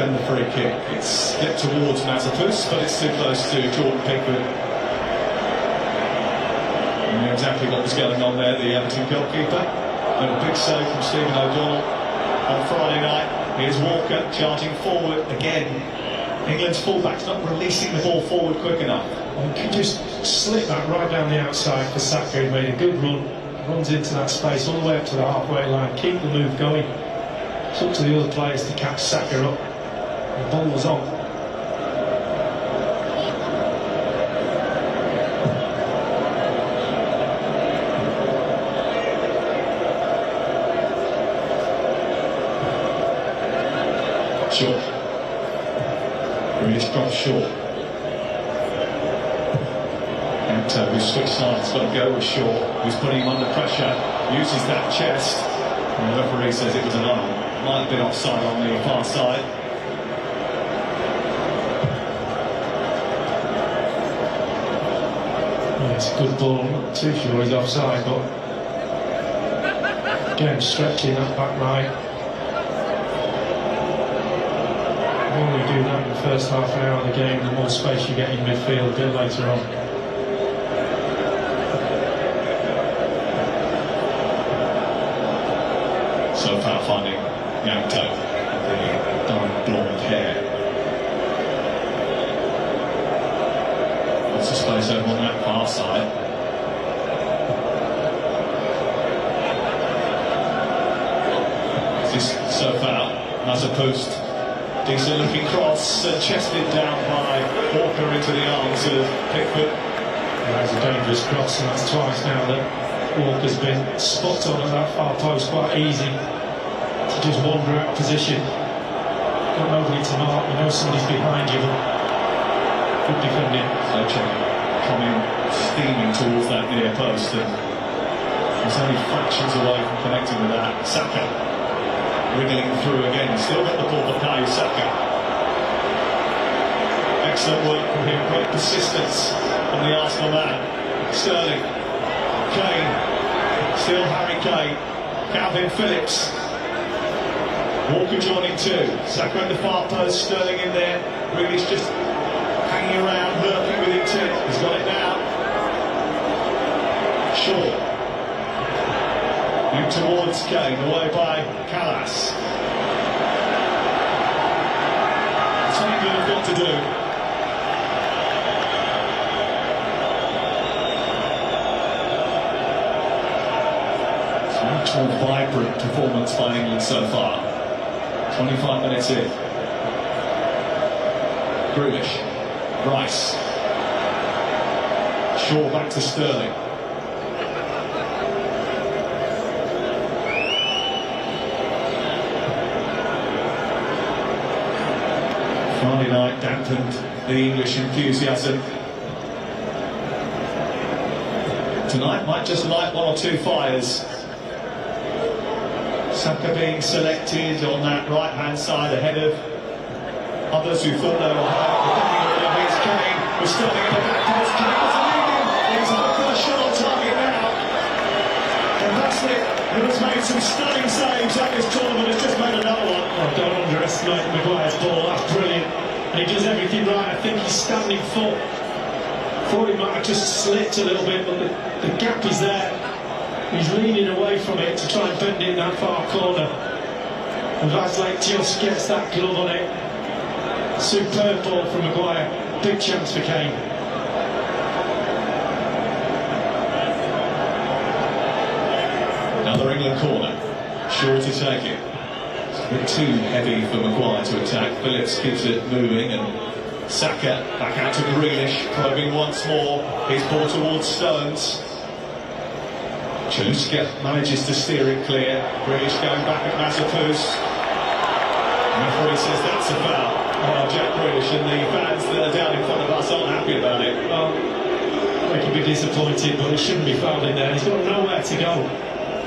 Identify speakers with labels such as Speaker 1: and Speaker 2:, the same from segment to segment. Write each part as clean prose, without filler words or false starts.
Speaker 1: defend the free kick. It's slipped towards Mazepus, but it's too close to Jordan Pickford. You knew exactly what was going on there, the Everton goalkeeper. But a big save from Stephen O'Donnell on Friday night. Here's Walker charging forward again. England's fullback's not releasing the ball forward quick enough.
Speaker 2: You can just slip that right down the outside for Saka. He made a good run, runs into that space all the way up to the halfway line, keep the move going. It's up to the other players to catch Saka up. The ball was on.
Speaker 1: Short. Really drops short. And who's switched sides, got to go with Shaw, who's putting him under pressure, uses that chest, and the referee says it was an arm. Might have been offside on the far side.
Speaker 2: Yeah, it's a good ball, not too sure he's offside, but again, stretching that back right. The more you do that in the first half an hour of the game, the more space you get in midfield a bit later on.
Speaker 1: So far finding Yanto with the dark blonde hair. Lots of space over on that far side. This so far, Mazepus. Decent looking cross, chested down by Walker into the arms of Pickford.
Speaker 2: That's a dangerous cross, and that's twice now that Walker's been spot on at that far post. Quite easy to just wander out of position. Got nobody to mark, you know somebody's behind you, but good defending.
Speaker 1: So coming steaming towards that near post, and he's only fractions away from connecting with that. Saka wriggling through again, still got the ball for Bukayo Saka. Excellent work from him, great persistence from the Arsenal man. Sterling, Kane, still Harry Kane, Calvin Phillips. Walker joining too. Saka at the far post, Sterling in there. Grealish just hanging around, lurking with intent. He's got it now. Shaw. Move towards Kane, away by Callas. That's what England have got to do. It's a much more vibrant performance by England so far. 25 minutes in. Grealish, Rice, Shaw back to Sterling. Friday night dampened the English enthusiasm. Tonight might just light one or two fires. Saka being selected on that right-hand side ahead of others who thought they were high. Here's Kane, we're Sterling at the back post. Kane was leading. He's on the first shot on target now. And that's it. He has made some stunning saves at this tournament. Has just made another one.
Speaker 2: Oh, don't underestimate Maguire's ball. That's brilliant. And he does everything right. I think he's standing foot. Thought he might have just slipped a little bit, but the gap is there. He's leaning away from it to try and bend in that far corner. And Vaslake just gets that glove on it. Superb ball from Maguire. Big chance for Kane.
Speaker 1: Another England corner. Sure to take it. It's a bit too heavy for Maguire to attack. Phillips keeps it moving, and Saka back out to Grealish, probing once more. His ball towards Stones. Chaluska manages to steer it clear. Grealish going back at Mazepus. The referee says that's a foul. Oh, Jack Grealish, and the fans that are down in front of us aren't happy about it.
Speaker 2: Well, they can be disappointed, but he shouldn't be fouled in there. He's got nowhere to go.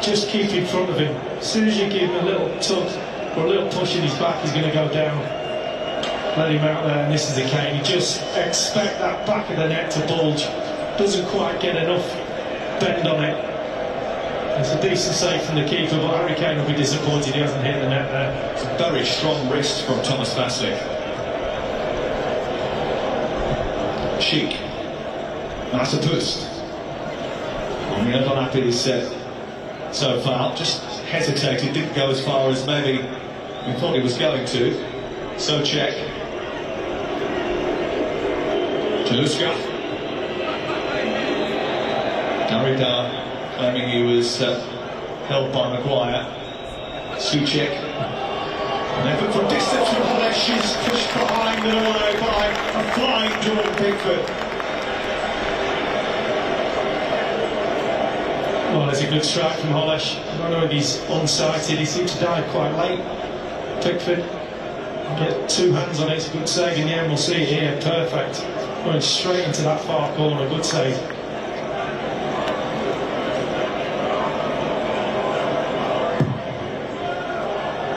Speaker 2: Just keep in front of him. As soon as you give him a little tug or a little push in his back, he's going to go down. Let him out there, and this is the Kane. You just expect that back of the net to bulge. Doesn't quite get enough bend on it. It's a decent save from the keeper, but Harry Kane will be disappointed he hasn't hit the net there.
Speaker 1: It's a very strong wrist from Thomas Vasek. Sheik. That's a boost. And the other happy is so far. Just hesitated, didn't go as far as maybe we thought he was going to. So Czech. Jaluska. Darida claiming he was held by Maguire. Suchek. An effort from distance from Holesh is pushed behind and away by a flying Jordan Pickford.
Speaker 2: Well, it's a good strike from Holesh. I don't know if he's unsighted, he seems to dive quite late. Pickford get two hands on it, it's a good save in the end, we'll see it here, perfect. Going straight into that far corner, good save.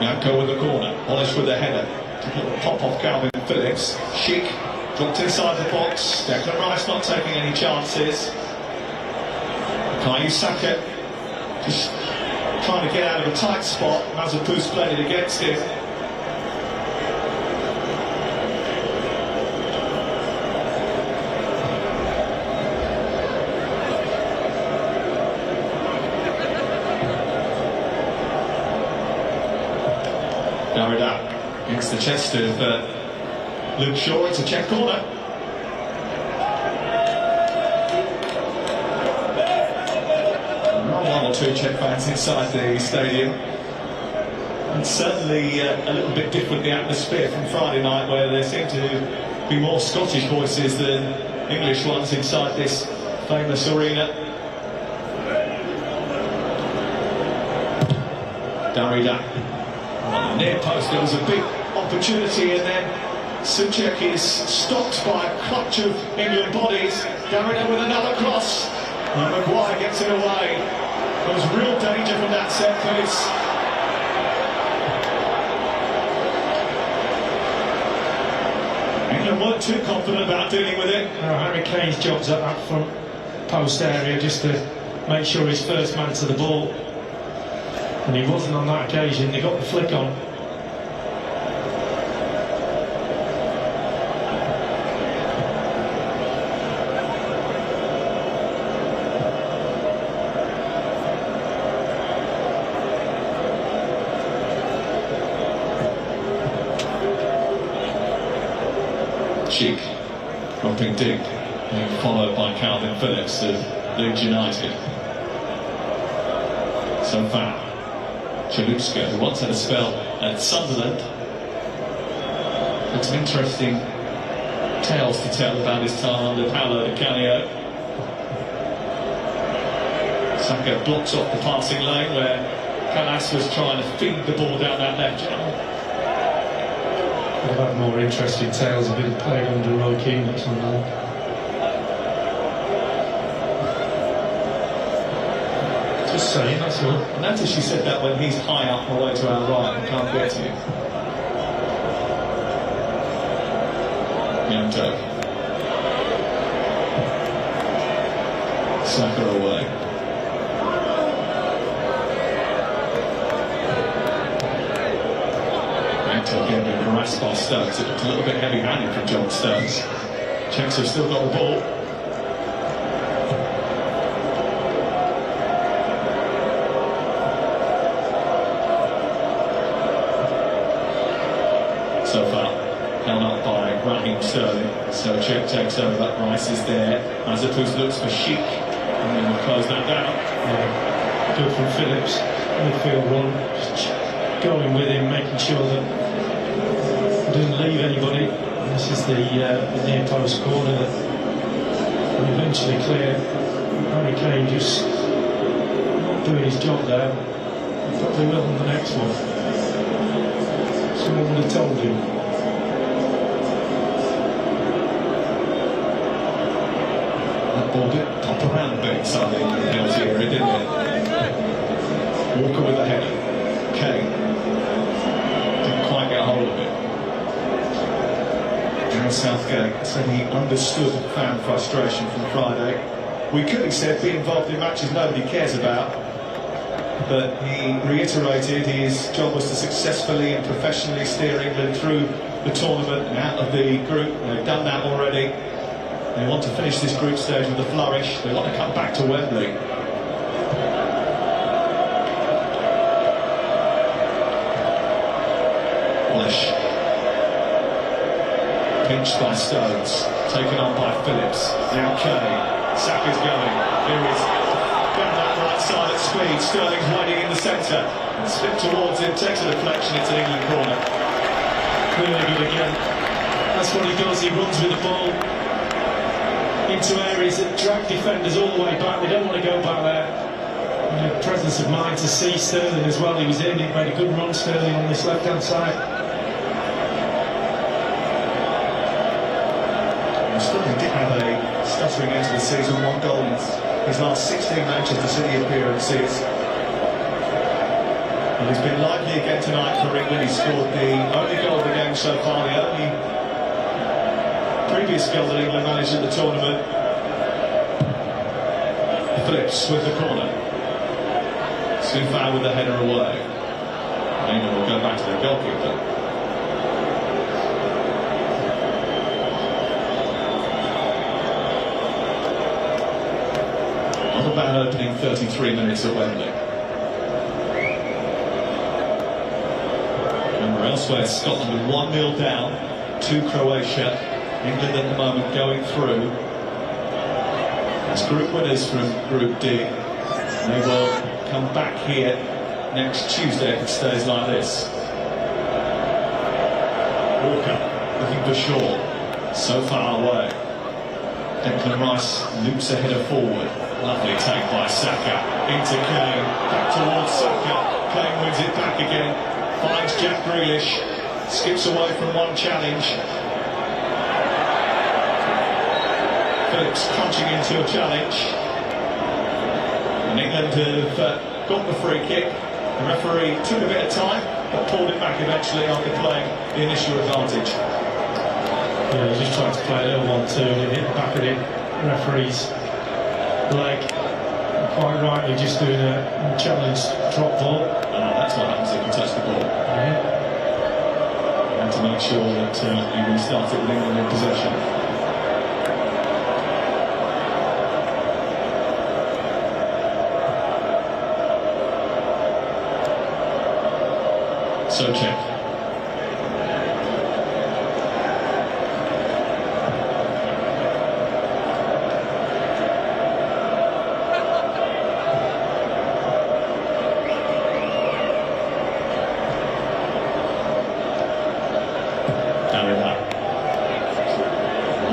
Speaker 1: Yanko with the corner, Holesh with the header. Pop off Calvin Phillips. Sheik dropped inside the box. Declan Rice not taking any chances. Kabisa just trying to get out of a tight spot. Mazepou's played it against him. Darida against the chest of Luke Shaw. It's a Czech corner. One or two Czech fans inside the stadium. And certainly a little bit different the atmosphere from Friday night, where there seemed to be more Scottish voices than English ones inside this famous arena. Darida. On the near post, there was a big opportunity, and then Suchek is stopped by a clutch of England bodies. Darida with another cross, and Maguire gets it away. There was real danger from that set piece. England weren't too confident about dealing with it.
Speaker 2: Harry Kane's job's at that front post area just to make sure he's first man to the ball. And he wasn't on that occasion, they got the flick on.
Speaker 1: Sheik dropping deep, being followed by Calvin Phillips of Leeds United. So far, Jaluska, who once had a spell at Sunderland, got some interesting tales to tell about his time under Paolo Di Canio. Saka blocks off the passing lane where Callas was trying to feed the ball down that left channel.
Speaker 2: We'll have more interesting tales if it played under Roy Keane at Sunderland. Just saying, that's all.
Speaker 1: Notice she said that when he's high up all the way to our right and can't get to you. Yanto. Saka away. Yanto again being harassed by Stones. It looked a little bit heavy-handed from John Stones. Czechs have still got the ball. So far, held up by Raheem Sterling. So Czech takes over, Rice is there. Mazepou's looks for Sheik, and then we'll close that down.
Speaker 2: Yeah. Good from Phillips, midfield run, just going with him, making sure that he doesn't leave anybody. This is the near post corner that will eventually clear. Harry Kane just not doing his job there. Probably will on the next one. Someone would have told him.
Speaker 1: That ball did pop around a bit inside the penalty area, didn't it? Walker with the header. Kane didn't quite get a hold of it. Gareth Southgate said he understood fan frustration from Friday. We could, he said, be involved in matches nobody cares about. but he reiterated his job was to successfully and professionally steer England through the tournament and out of the group. They've done that already. They want to finish this group stage with a flourish. They want to come back to Wembley. Walsh. Pinched by Stones, taken on by Phillips. Now Kane. Saka's going. Here is down that right side at speed. Sterling's waiting in the centre. Slip towards him, takes a deflection. It's an England corner.
Speaker 2: Really good again. That's what he does. He runs with the ball into areas that drag defenders all the way back. They don't want to go back there. And the presence of mind to see Sterling as well. He was in. He made a good run, Sterling, on this left-hand side.
Speaker 1: Sterling did have a stuttering end to the season, 1 goal in his last 16 Manchester City appearances. And he's been lively again tonight for England. He scored the only goal of the game so far, the only previous goal that England managed in the tournament. Phillips with the corner. Soufan with the header away. England will go back to their goalkeeper. Not a bad opening 33 minutes at Wembley. Remember, elsewhere Scotland are 1-0 down to Croatia. England at the moment going through as group winners from Group D. They will come back here next Tuesday if it stays like this. Walker looking for Shaw, so far away. Declan Rice loops a header forward. Lovely take by Saka, into Kane, back towards Saka. Kane wins it back again, finds Jack Grealish, skips away from one challenge. Phillips crunching into a challenge. And England have got the free kick. The referee took a bit of time, but pulled it back eventually after playing the initial advantage.
Speaker 2: Yeah, he just tried to play a little 1-2 and it hit the back of the referee's leg. Quite rightly just doing a challenge drop ball.
Speaker 1: That's what happens if you touch the ball. And to make sure that you restart it with England in possession. Souček.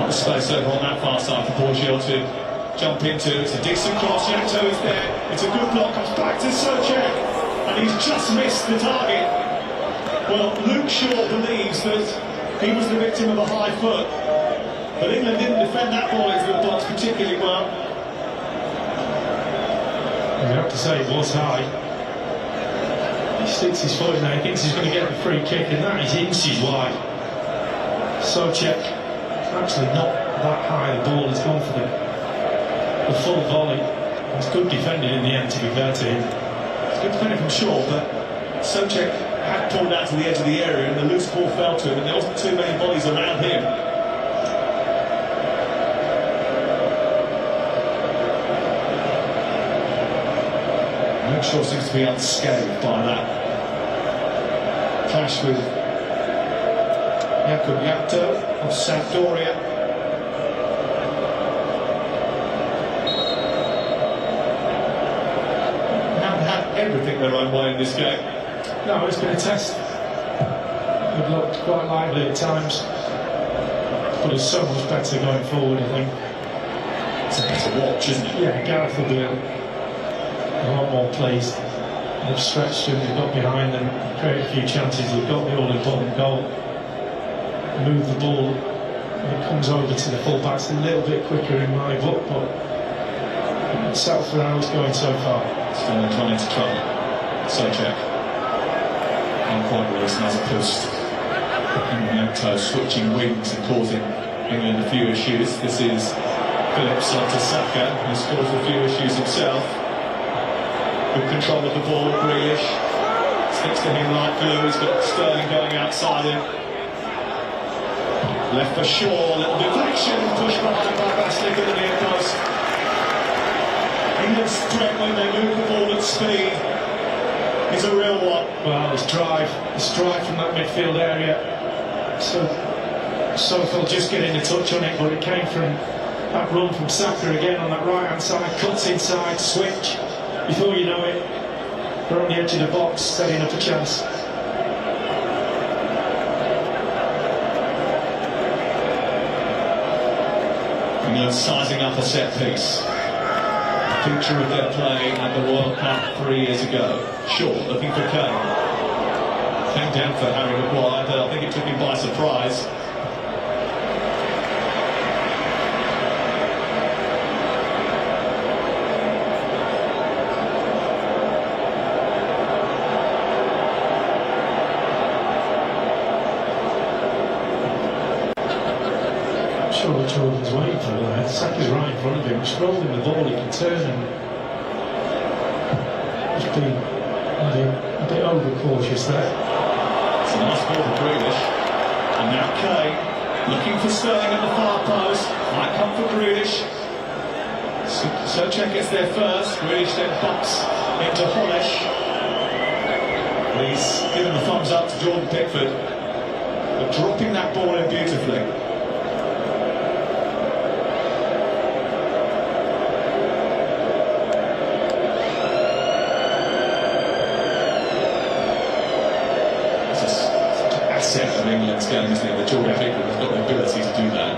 Speaker 1: Space over on that far side for Borgio to jump into. It's a decent cross. Yanto is there. It's a good block. Comes back to Souček, and he's just missed the target. Well, Luke Shaw believes that he was the victim of a high foot, but England didn't defend that ball into the box particularly well.
Speaker 2: You have to say it was high. He sticks his foot in there. He thinks he's going to get the free kick, and that is inches wide. Souček. Actually not that high, the ball has gone for the full volley. It's good defending in the end, to be fair to him.
Speaker 1: It's good defending from Shaw, but Souček had pulled out to the edge of the area and the loose ball fell to him and there wasn't too many bodies around him. Luke Shaw seems to be unscathed by that clash with Jakub Jakto of Sampdoria. Haven't had everything their own way in this game.
Speaker 2: No, it's been a test. It looked quite lively at times, but it's so much better going forward, I think.
Speaker 1: It's a better watch, isn't it?
Speaker 2: Yeah, Gareth will be a lot more pleased. They've stretched him, they've got behind them, created a few chances, they've got the all-important goal. Move the ball, and it comes over to the full-backs a little bit quicker in my book, but South Round's going so far.
Speaker 1: Sterling run into trouble. Souček. Not quite released as a post. Yanto switching wings and causing England a few issues. This is Phillips onto Saka, who scores a few issues himself. Good control of the ball, Grealish. Sticks to him like glue, he's got Sterling going outside him. Left for Shaw, little deflection, pushed behind by Bastic at the near post. England's threat when they move the ball at speed is a real one.
Speaker 2: Well, his drive from that midfield area. So if they'll just get in a touch on it, but it came from that run from Saka again on that right-hand side, cuts inside, switch. Before you know it, we're on the edge of the box, setting up a chance.
Speaker 1: England sizing up a set piece. A picture of their play at the World Cup 3 years ago. Shaw looking for Kane. Came down for Harry Maguire, but I think it took him by surprise.
Speaker 2: Jordan's waiting for that. Saka's right in front of him, just rolling the ball, he can turn and just be a bit overcautious there.
Speaker 1: It's a nice ball for Grealish. And now Kane looking for Sterling at the far post. Might come for Grealish. Souček gets there first. Grealish then bumps into Hollish. He's given the thumbs up to Jordan Pickford. But dropping that ball in beautifully. Of England's game, isn't it? The Jordan Pickford has got the ability to do that.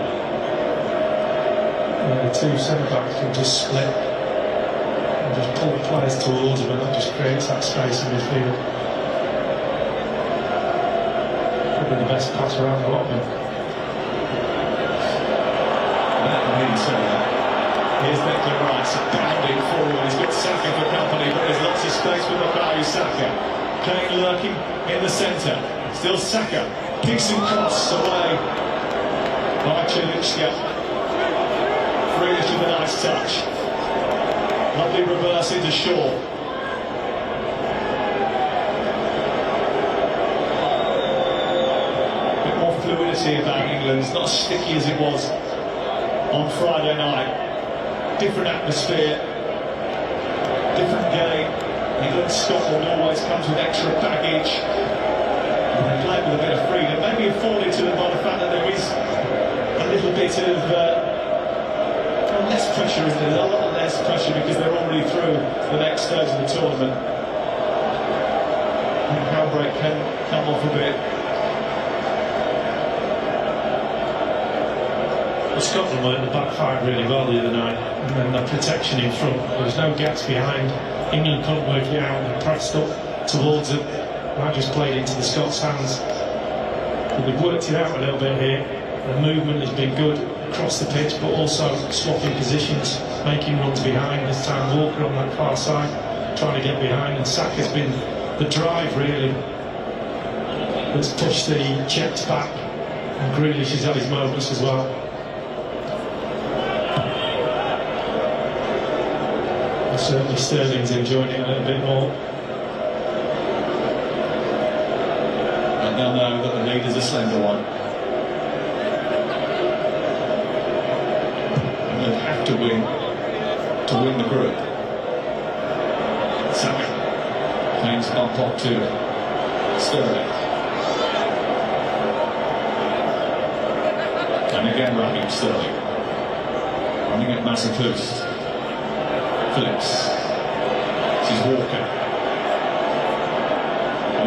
Speaker 2: The two centre-backs can just split and just pull the players towards them, and that just creates that space in midfield. Probably the best pass around the lot of them.
Speaker 1: That can really say that. Here's Declan Rice pounding forward. He's got Saka for company, but there's lots of space for Bukayo Saka. Kane lurking in the centre. Still Saka, decent cross away by Chilwell. Grealish with a nice touch. Lovely reverse into Shaw. A bit more fluidity about England. It's not as sticky as it was on Friday night. Different atmosphere, different game. England-Scotland always comes with extra baggage. They play with a bit of freedom, maybe afforded to them by the fact that there is a little bit of less pressure, isn't there? There's a lot less pressure because they're already through the next stage of the tournament. And handbrake can come off a bit.
Speaker 2: Well, Scotland were in the back five really well the other night, and then the protection in front. There was no gaps behind. England couldn't work it out and pressed up towards it. That just played into the Scots' hands. But they've worked it out a little bit here. The movement has been good across the pitch, but also swapping positions, making runs behind. This time Walker on that far side, trying to get behind, and Saka's been the drive really that's pushed the Czechs back, and Grealish has had his moments as well. And certainly Sterling's enjoying it a little bit more.
Speaker 1: They'll know that the lead is a slender one. And they'll have to win the group. Saka. Kane's bump up to Sterling. And again Raheem Sterling. Running at massive boost. Phillips. This is Walker.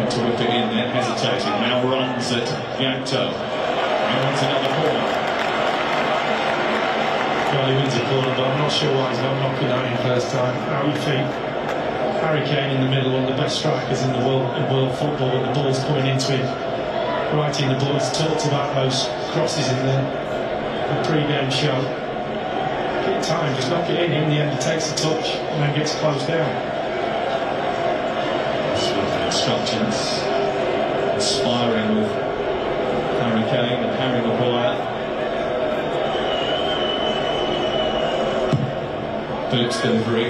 Speaker 1: To whip it in there, hesitating, now runs at Yanto. Now wants another corner.
Speaker 2: Well, he wins a corner, but I'm not sure why he's not knocking that in first time. Out your feet. Harry Kane in the middle, one of the best strikers in the world football, and the ball's coming into him. Right in the ball, he's talked about those crosses in the pre-game show. Get time, just knock it in the end he takes a touch and then gets closed down.
Speaker 1: Instructions inspiring with Harry Kane and Harry Maguire. Phillips delivery.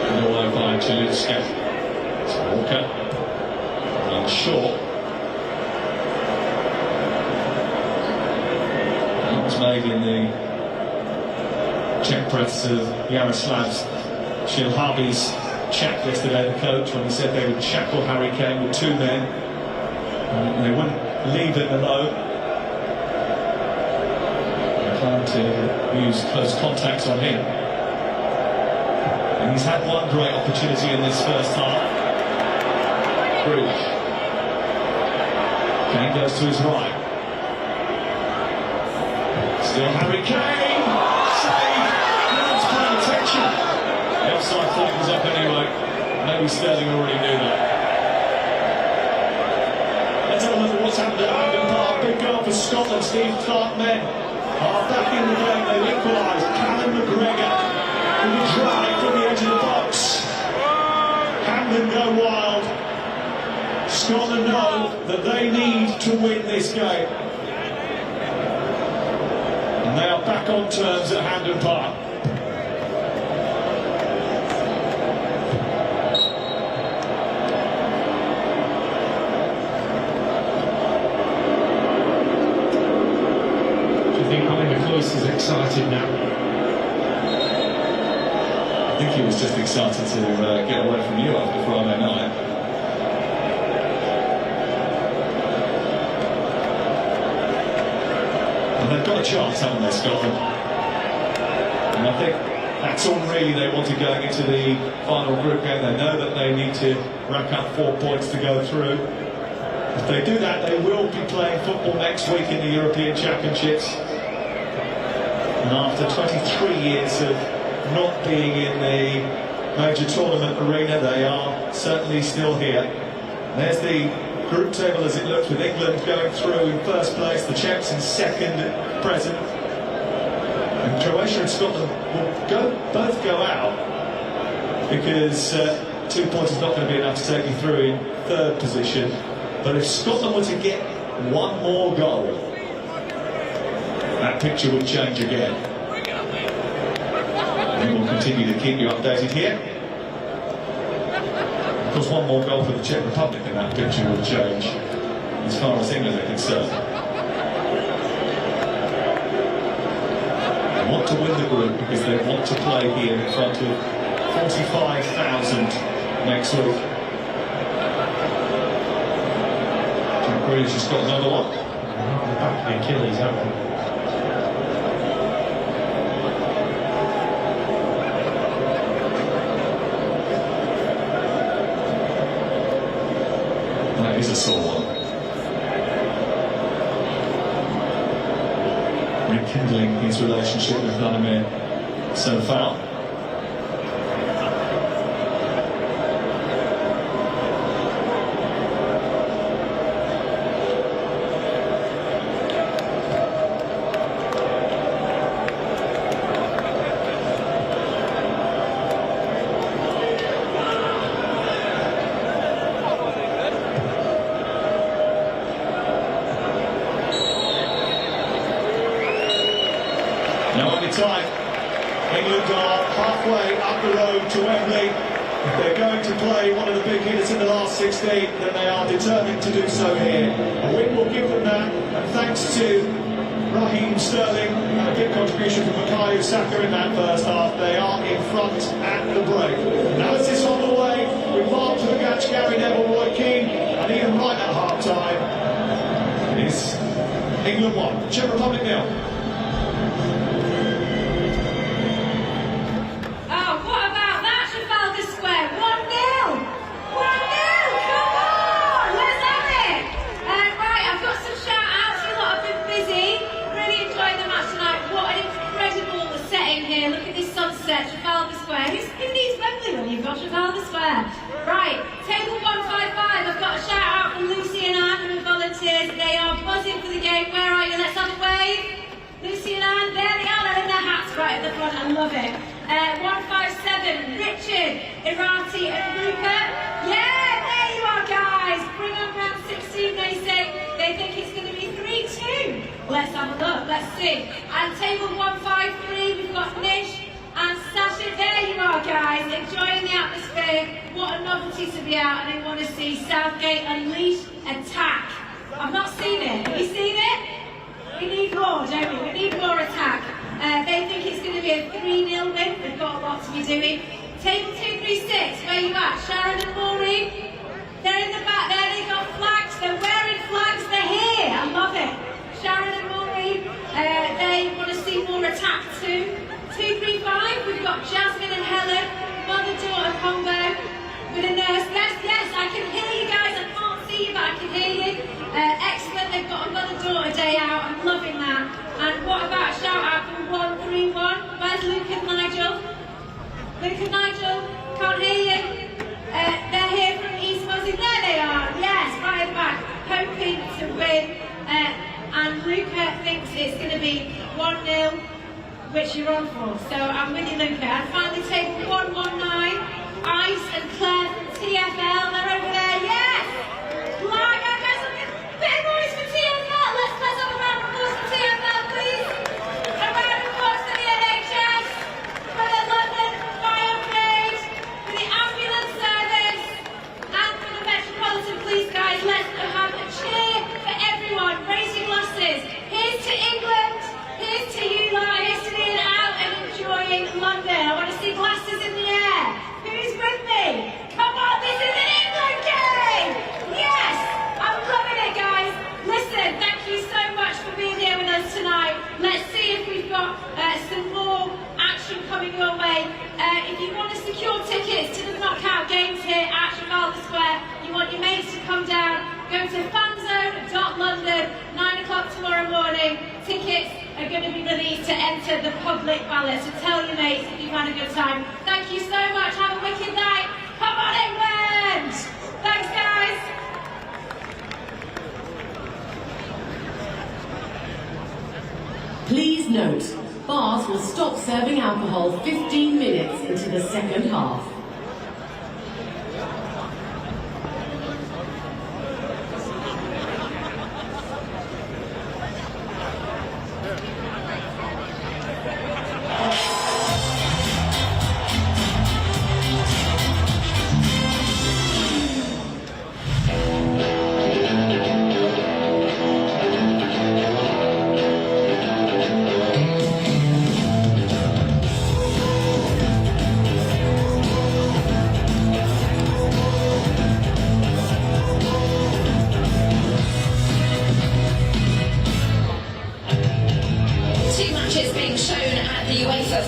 Speaker 1: And away by Chilutska. It's Walker. And short. That was made in the Czech press of Jaroslav Šilhavý's chat yesterday, the coach, when he said they would shackle Harry Kane with two men. And they wouldn't leave him alone. They plan to use close contacts on him. And he's had one great opportunity in this first half. Bruges. Kane goes to his right. Still Harry Kane! Save! Everyone's paying attention. The offside flag was up anyway. Maybe Sterling already knew that. Let's have a look at what's happened at Hampden Park. Big goal for Scotland. Steve Clark men are back in the game. They've equalised. Callum McGregor with a drive from the edge of the box. Hampden go wild. Scotland know that they need to win this game. And they are back on terms at Hampden Park.
Speaker 2: Is excited now.
Speaker 1: I think he was just excited to get away from you after Friday night. And they've got a chance, haven't they, Scotland? And I think that's all really they wanted going into the final group game. They know that they need to rack up 4 points to go through. If they do that, they will be playing football next week in the European Championships. And after 23 years of not being in the major tournament arena, they are certainly still here. There's the group table as it looks, with England going through in first place, the Czechs in second at present. And Croatia and Scotland will both go out, because 2 points is not going to be enough to take you through in third position. But if Scotland were to get one more goal, that picture would change again. And we'll continue to keep you updated here. Of course, one more goal for the Czech Republic and that picture will change as far as England are concerned. They want to win the group because they want to play here in front of 45,000 next week. Jack Grealish has got another one.
Speaker 2: Back the Achilles, haven't they?
Speaker 1: That is a sore one. Rekindling his relationship with Vladimir Sofal. No only time. England are halfway up the road to Wembley. If they're going to play one of the big hitters in the last 16, then they are determined to do so here. A win will give them that, and thanks to Raheem Sterling and a big contribution from Bukayo Saka in that first half, they are in front at the break. Analysis on the way with Mark Turgach, Gary Neville, Roy Keane, and Ian Wright at half-time. It is England 1, Czech Republic 0.
Speaker 3: Here, look at this sunset, Trafalgar Square. Who needs Wembley when you've got Trafalgar Square? Right, table 155, I've got a shout out from Lucy and Anne who volunteers. They are buzzing for the game. Where are you? Let's have a wave. Lucy and Anne, there they are, they're in their hats right at the front, I love it. 157, Richard, Irati and Rupert. Yeah, there you are guys. Bring on round 16, they say. They think it's going to be 3-2. Let's have a look, let's see. And table 153, we've got Nish and Sasha. There you are. are, guys, enjoying the atmosphere. What a novelty to be out, and I want to see Southgate unleash attack. I've not seen it. Have you seen it? We need more, don't we? We need more attack. They think it's going to be a 3-0 win. They've got a lot to be doing. Table 236, where you at? Sharon and Maureen? They're in the back there. They've got flags. They're wearing flags. They're here. I love it. Sharon and Maureen, they want to see more attack too. 235, we've got Jasmine and Helen, mother-daughter combo with a nurse. Yes, I can hear you guys. I can't see you, but I can hear you. Excellent, they've got a mother-daughter day out. I'm loving that. And what about a shout-out from 131? Where's Luke and Nigel? Luke and Nigel, can't hear you. They're here from East Wales. There they are. Yes, right at the back, hoping to win. And Luca thinks it's going to be 1-0. Which you're on for, so I'm with you, Luca. And finally, table 119, Ice and Claire from TFL. They're over there, yes! Like, I guess a bit of noise for TFL. Let's have a round of applause for TFL, please. A round of applause for the NHS, for the London Fire Brigade, for the ambulance service, and for the Metropolitan Police, guys. Let's have a cheer for everyone. Raise your glasses. Here's to England. Here's to you lot. Here's to being out and enjoying London. I want to see glasses in the air. Who's with me? Come on, this is an England game! Yes! I'm loving it, guys. Listen, thank you so much for being here with us tonight. Let's see if we've got some more action coming your way. If you want to secure tickets to the knockout games here at Trafalgar Square, you want your mates to come down, go to fanzone.london, 9 o'clock tomorrow morning. Tickets are going to be released to enter the public ballot, so tell your mates if you've had a good time. Thank you so much, have a wicked night. Come on, England! Thanks, guys.
Speaker 4: Please note, bars will stop serving alcohol 15 minutes into the second half.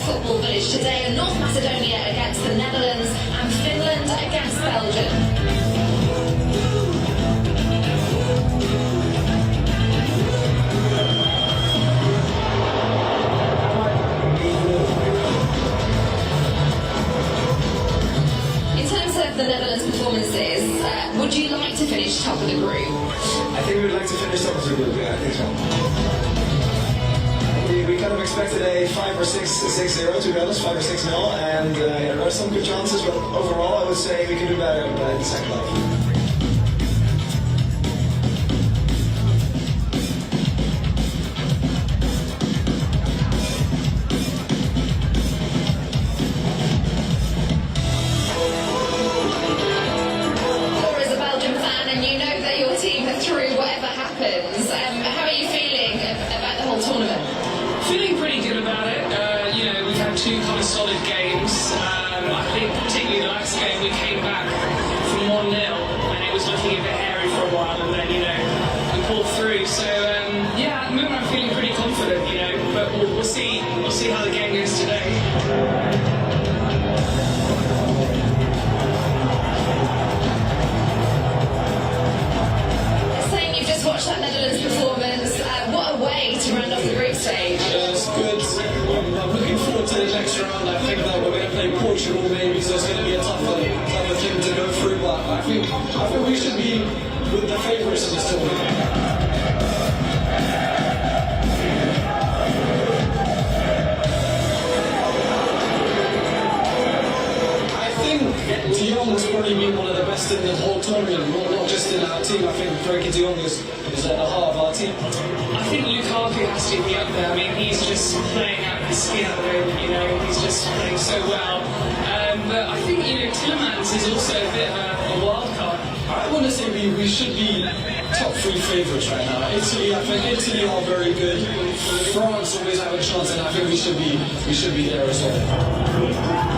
Speaker 5: Football Village today, and North Macedonia against the Netherlands and Finland against Belgium. In terms of the Netherlands' performances, would you like to finish top of the group?
Speaker 6: I think we would like to finish top of the group, yeah, I think so. We kind of expected a 5 or 6-0, to be honest, 5 or 6-0, and there are some good chances, but overall I would say we can do better in the second half.
Speaker 5: How are you feeling about the whole tournament?
Speaker 7: Feeling pretty good about it. We've had two kind of solid games. I think particularly the last game we came back from 1-0 and it was looking a bit hairy for a while, and then we pulled through. So at the moment I'm feeling pretty confident, but we'll see how the game goes today.
Speaker 5: Watch that Netherlands performance. What a way to round off the group stage.
Speaker 6: It's good. I'm looking forward to the next round. I think that we're going to play Portugal maybe, so it's going to be a tougher thing to go through. But I think we should be with the favourites in this tournament. De Jong's probably been one of the best in the whole tournament, not just in our team. I think Frankie De Jong is at the heart of our
Speaker 7: team? I think Lukaku has to be up there. I mean, he's just playing out his skin at the moment, you know, he's just playing so well. But I think, you know, Tillemans is also a bit of a wild card.
Speaker 8: I want to say we should be top 3 favourites right now. Italy, I think Italy are very good. France always have a chance, and I think we should be there as well.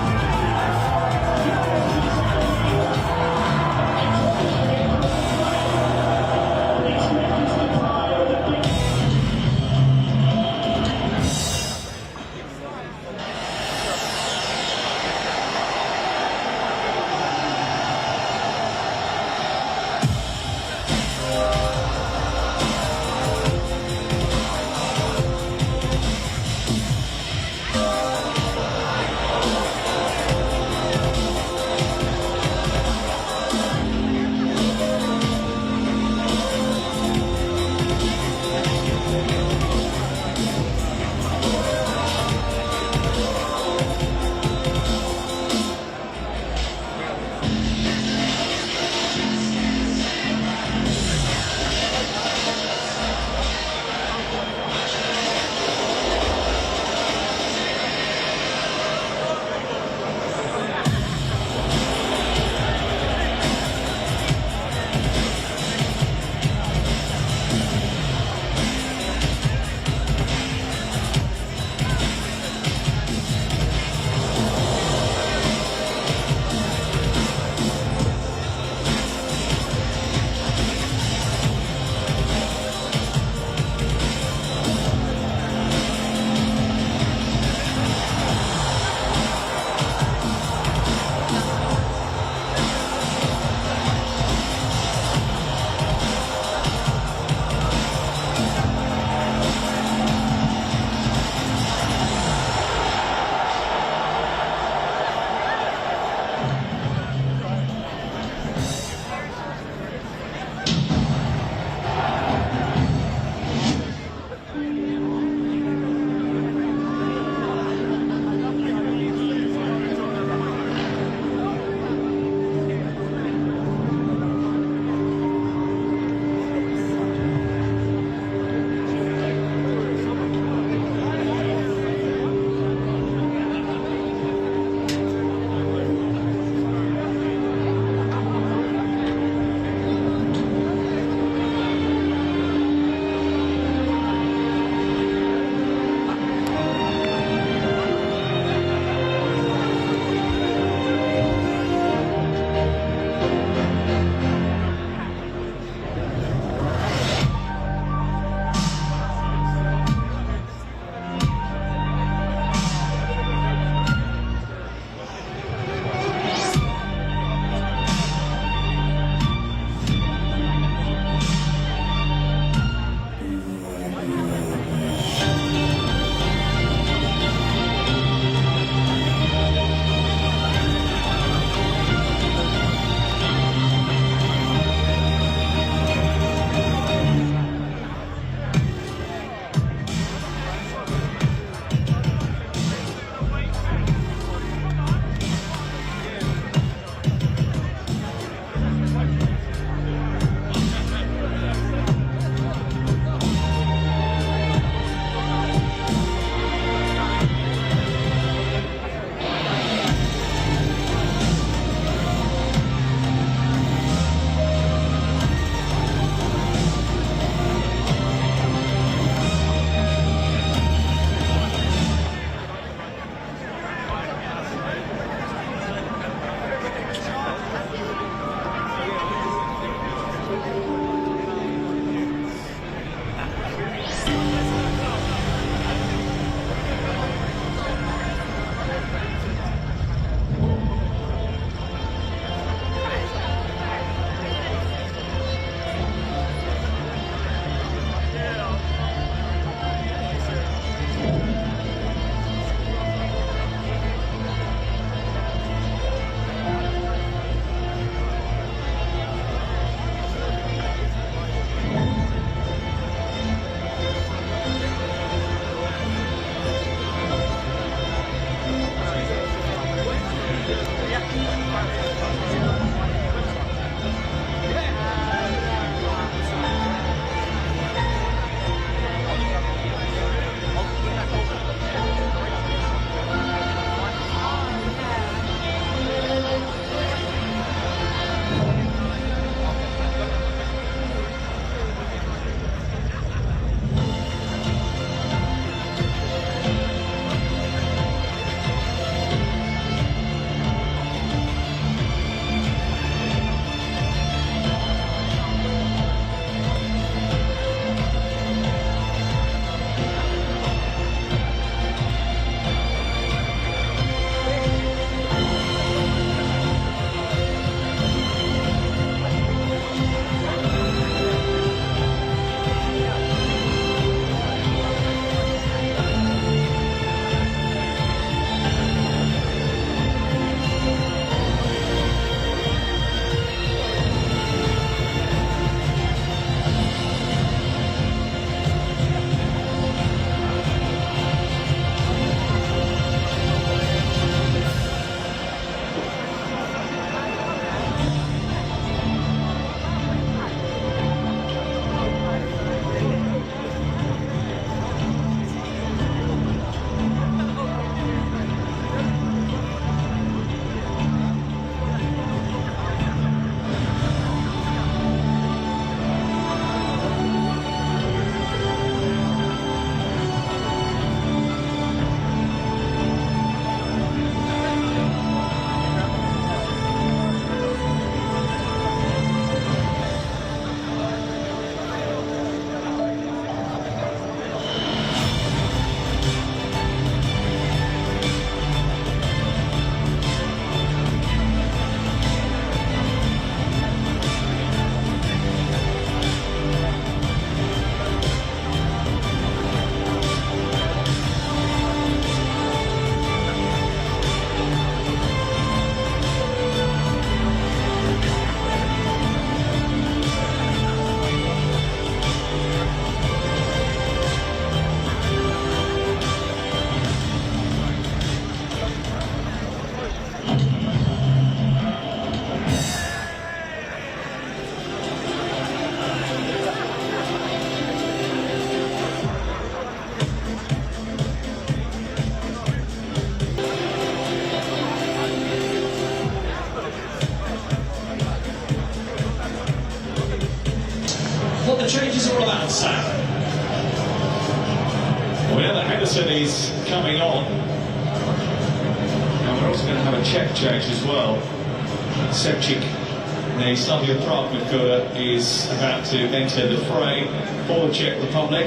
Speaker 1: Henderson is coming on. And we're also going to have a Czech change as well. Sevčík, the Slavia Prague midfielder, is about to enter the fray for the Czech Republic.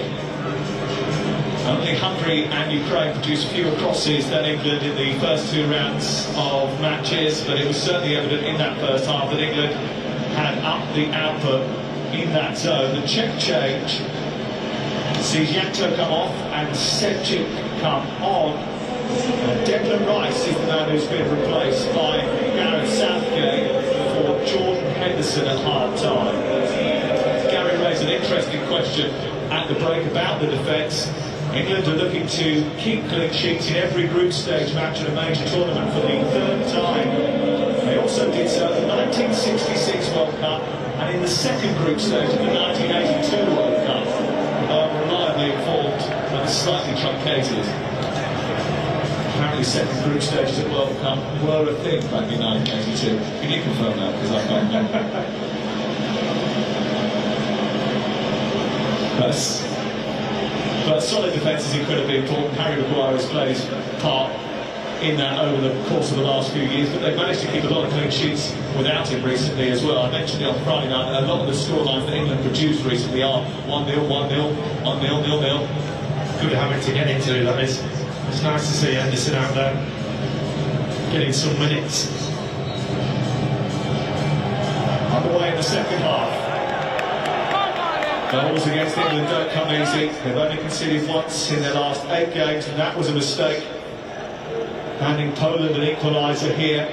Speaker 1: Only Hungary and Ukraine produced fewer crosses than England in the first two rounds of matches, but it was certainly evident in that first half that England had upped the output in that zone. The Czech change sees Janto come off and Sevčík come on. Declan Rice is the man who's been replaced by Gareth Southgate for Jordan Henderson at half-time. Gary raised an interesting question at the break about the defence. England are looking to keep clean sheets in every group stage match in a major tournament for the third time. They also did so at the 1966 World Cup and in the second group stage of the 1982 World Cup. Reliably informed and slightly truncated. Apparently second group stages at World Cup were a thing back in 1982. Can you confirm that? Because I can't remember. But solid defence is incredibly important. Harry Maguire has played his part in that over the course of the last few years, but they've managed to keep a lot of clean sheets without him recently as well. I mentioned it on Friday night, and a lot of the scorelines that England produced recently are 1-0, 1-0, 1-0, 0-0.
Speaker 2: Good habit to get into, that is. It's nice to see Henderson out there getting some minutes.
Speaker 1: Underway in the second half. Goals against England don't come easy. They've only conceded once in their last 8 games, and that was a mistake. Handing Poland an equaliser here.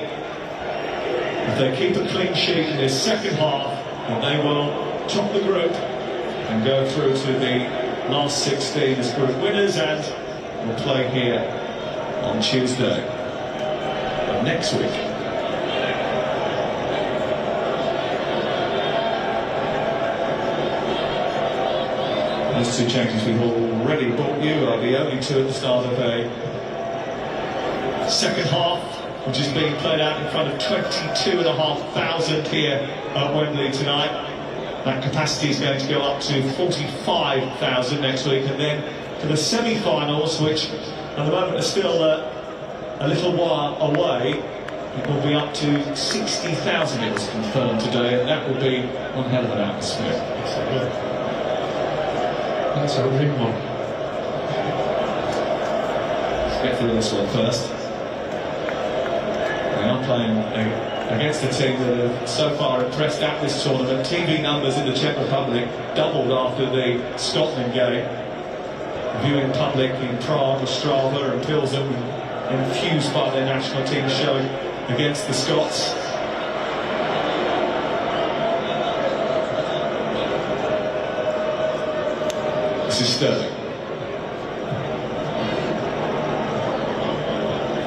Speaker 1: If they keep a clean sheet in this second half, then they will top the group and go through to the last 16 as group winners, and will play here on Tuesday of next week. Those two changes we've already brought you are the only two at the start of a second half, which is being played out in front of 22,500 here at Wembley tonight. That capacity is going to go up to 45,000 next week, and then for the semi-finals, which at the moment are still a little while away, it will be up to 60,000, it was confirmed today, and that will be one hell of an atmosphere.
Speaker 2: That's a big one.
Speaker 1: Let's get through this one first. They are playing against a team that have so far impressed at this tournament. TV numbers in the Czech Republic doubled after the Scotland game. Viewing public in Prague, Ostrava and Pilsen infused by their national team showing against the Scots. This is Sterling.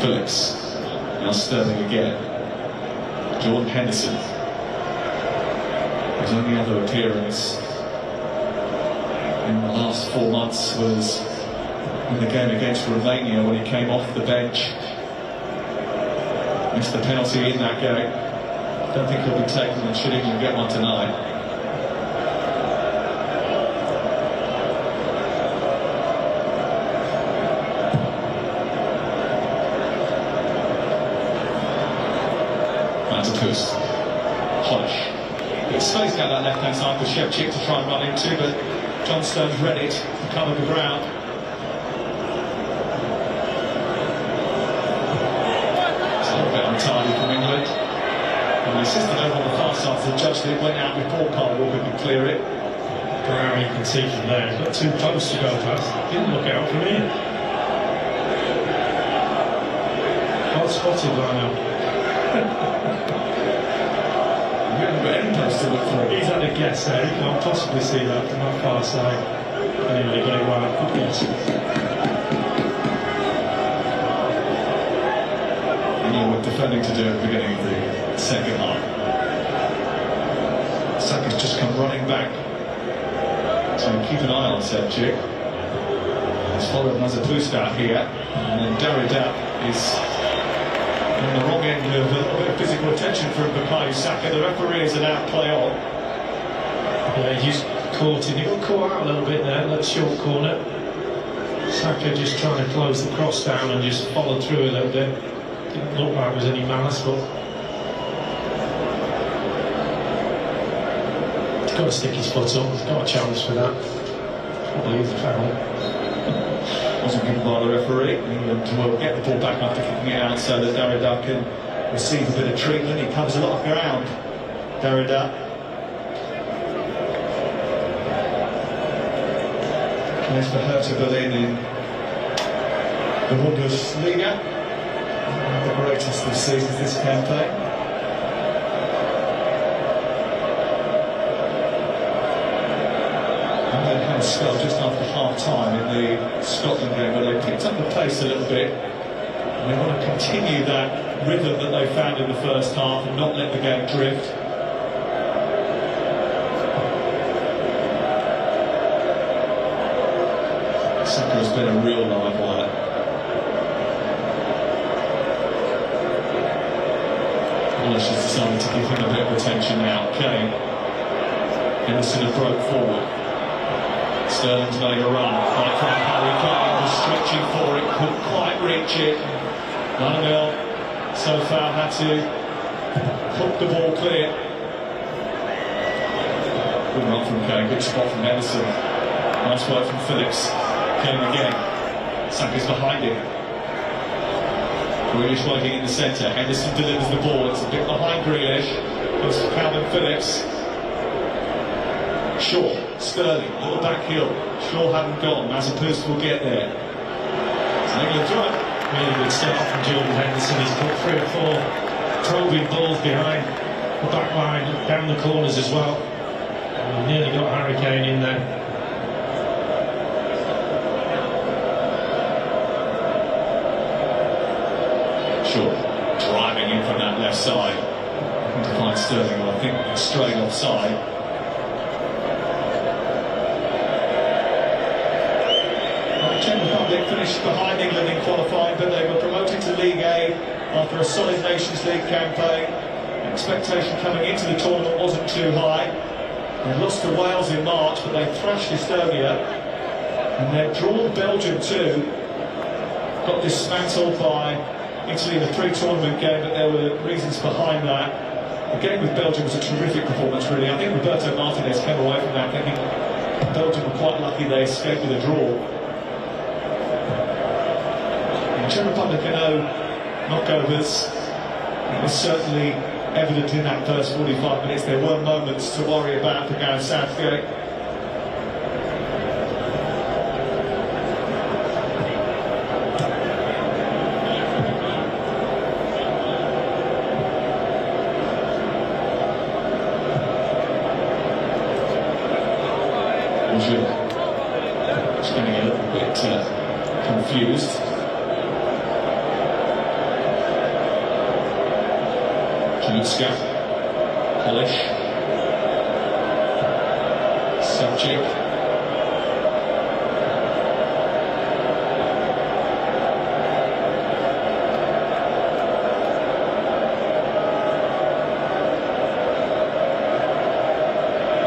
Speaker 1: Phillips. Now Sterling again. Jordan Henderson. His only other appearance in the last 4 months was in the game against Romania when he came off the bench. Missed the penalty in that game. Don't think he'll be taken, and should England get one tonight. Polish. It's spaced out that left-hand side for Sevčík to try and run into, but John Stones read it to cover the ground. It's a little bit untidy from England. And the assistant over on the far side has judged it, went out before Carl Walker could clear it.
Speaker 2: Bure, you can see from there, he's got too close to go past. Didn't look out from here. Well spotted by now. He's had a guess there, he can't possibly see that from that far side. Anyway, he got it right, good guess.
Speaker 1: England were defending to do at the beginning of the second half. Saka's just come running back. So keep an eye on Sevčík. He's followed Mazepustat here, and then Derrida is on the wrong end of a little bit of physical attention from Bukayo Saka. The referee has allowed play on.
Speaker 2: Yeah, he's caught in. He got caught out a little bit there, that short corner. Saka just trying to close the cross down and just follow through a little bit. Didn't look like there was any malice, but he's got to stick his foot up. He's got a challenge for that. I believe the foul
Speaker 1: wasn't given by the referee. England will get the ball back after kicking it out so that Derrida can receive a bit of treatment. He covers a lot of ground, Derrida. Plays for Hertha Berlin in the Bundesliga. One of the greatest of seasons this campaign. And they had a spell just after half-time in the Scotland game where they picked up the pace a little bit. And they want to continue that rhythm that they found in the first half and not let the game drift. Saka has been a real live wire. English has decided to give him a bit of attention now. Kane. Henderson has broke forward. Sterling's made a run. Right from Harry Kane was stretching for it, couldn't quite reach it. 1-0. So far had to hook the ball clear. Good run from Kane, good spot from Henderson. Nice work from Phillips. Kane again. Saka's behind him. Grealish working in the centre. Henderson delivers the ball. It's a bit behind Grealish. Goes for Calvin Phillips. Shaw, Sterling, little back heel. Shaw hadn't gone. Mazepust will get there. It's an England throw.
Speaker 2: really good start from Jordan Henderson. He's put 3 or 4 probing balls behind the back line, down the corners as well. And he nearly got Harry Kane in there.
Speaker 1: Shaw driving in from that left side. To find Sterling, I think straight offside. Czech Republic finished behind England in qualifying, but they were promoted to League A after a solid Nations League campaign. Expectation coming into the tournament wasn't too high. They lost to Wales in March, but they thrashed Estonia. And they'd drawn Belgium too. Got dismantled by Italy in the pre-tournament game, but there were reasons behind that. The game with Belgium was a terrific performance, really. I think Roberto Martinez came away from that thinking Belgium were quite lucky they escaped with a draw. Czech Republic are no knockovers. It was certainly evident in that first 45 minutes. There were moments to worry about for Gareth Southgate. Just getting a little bit confused. Kaluska, Polish, Subject,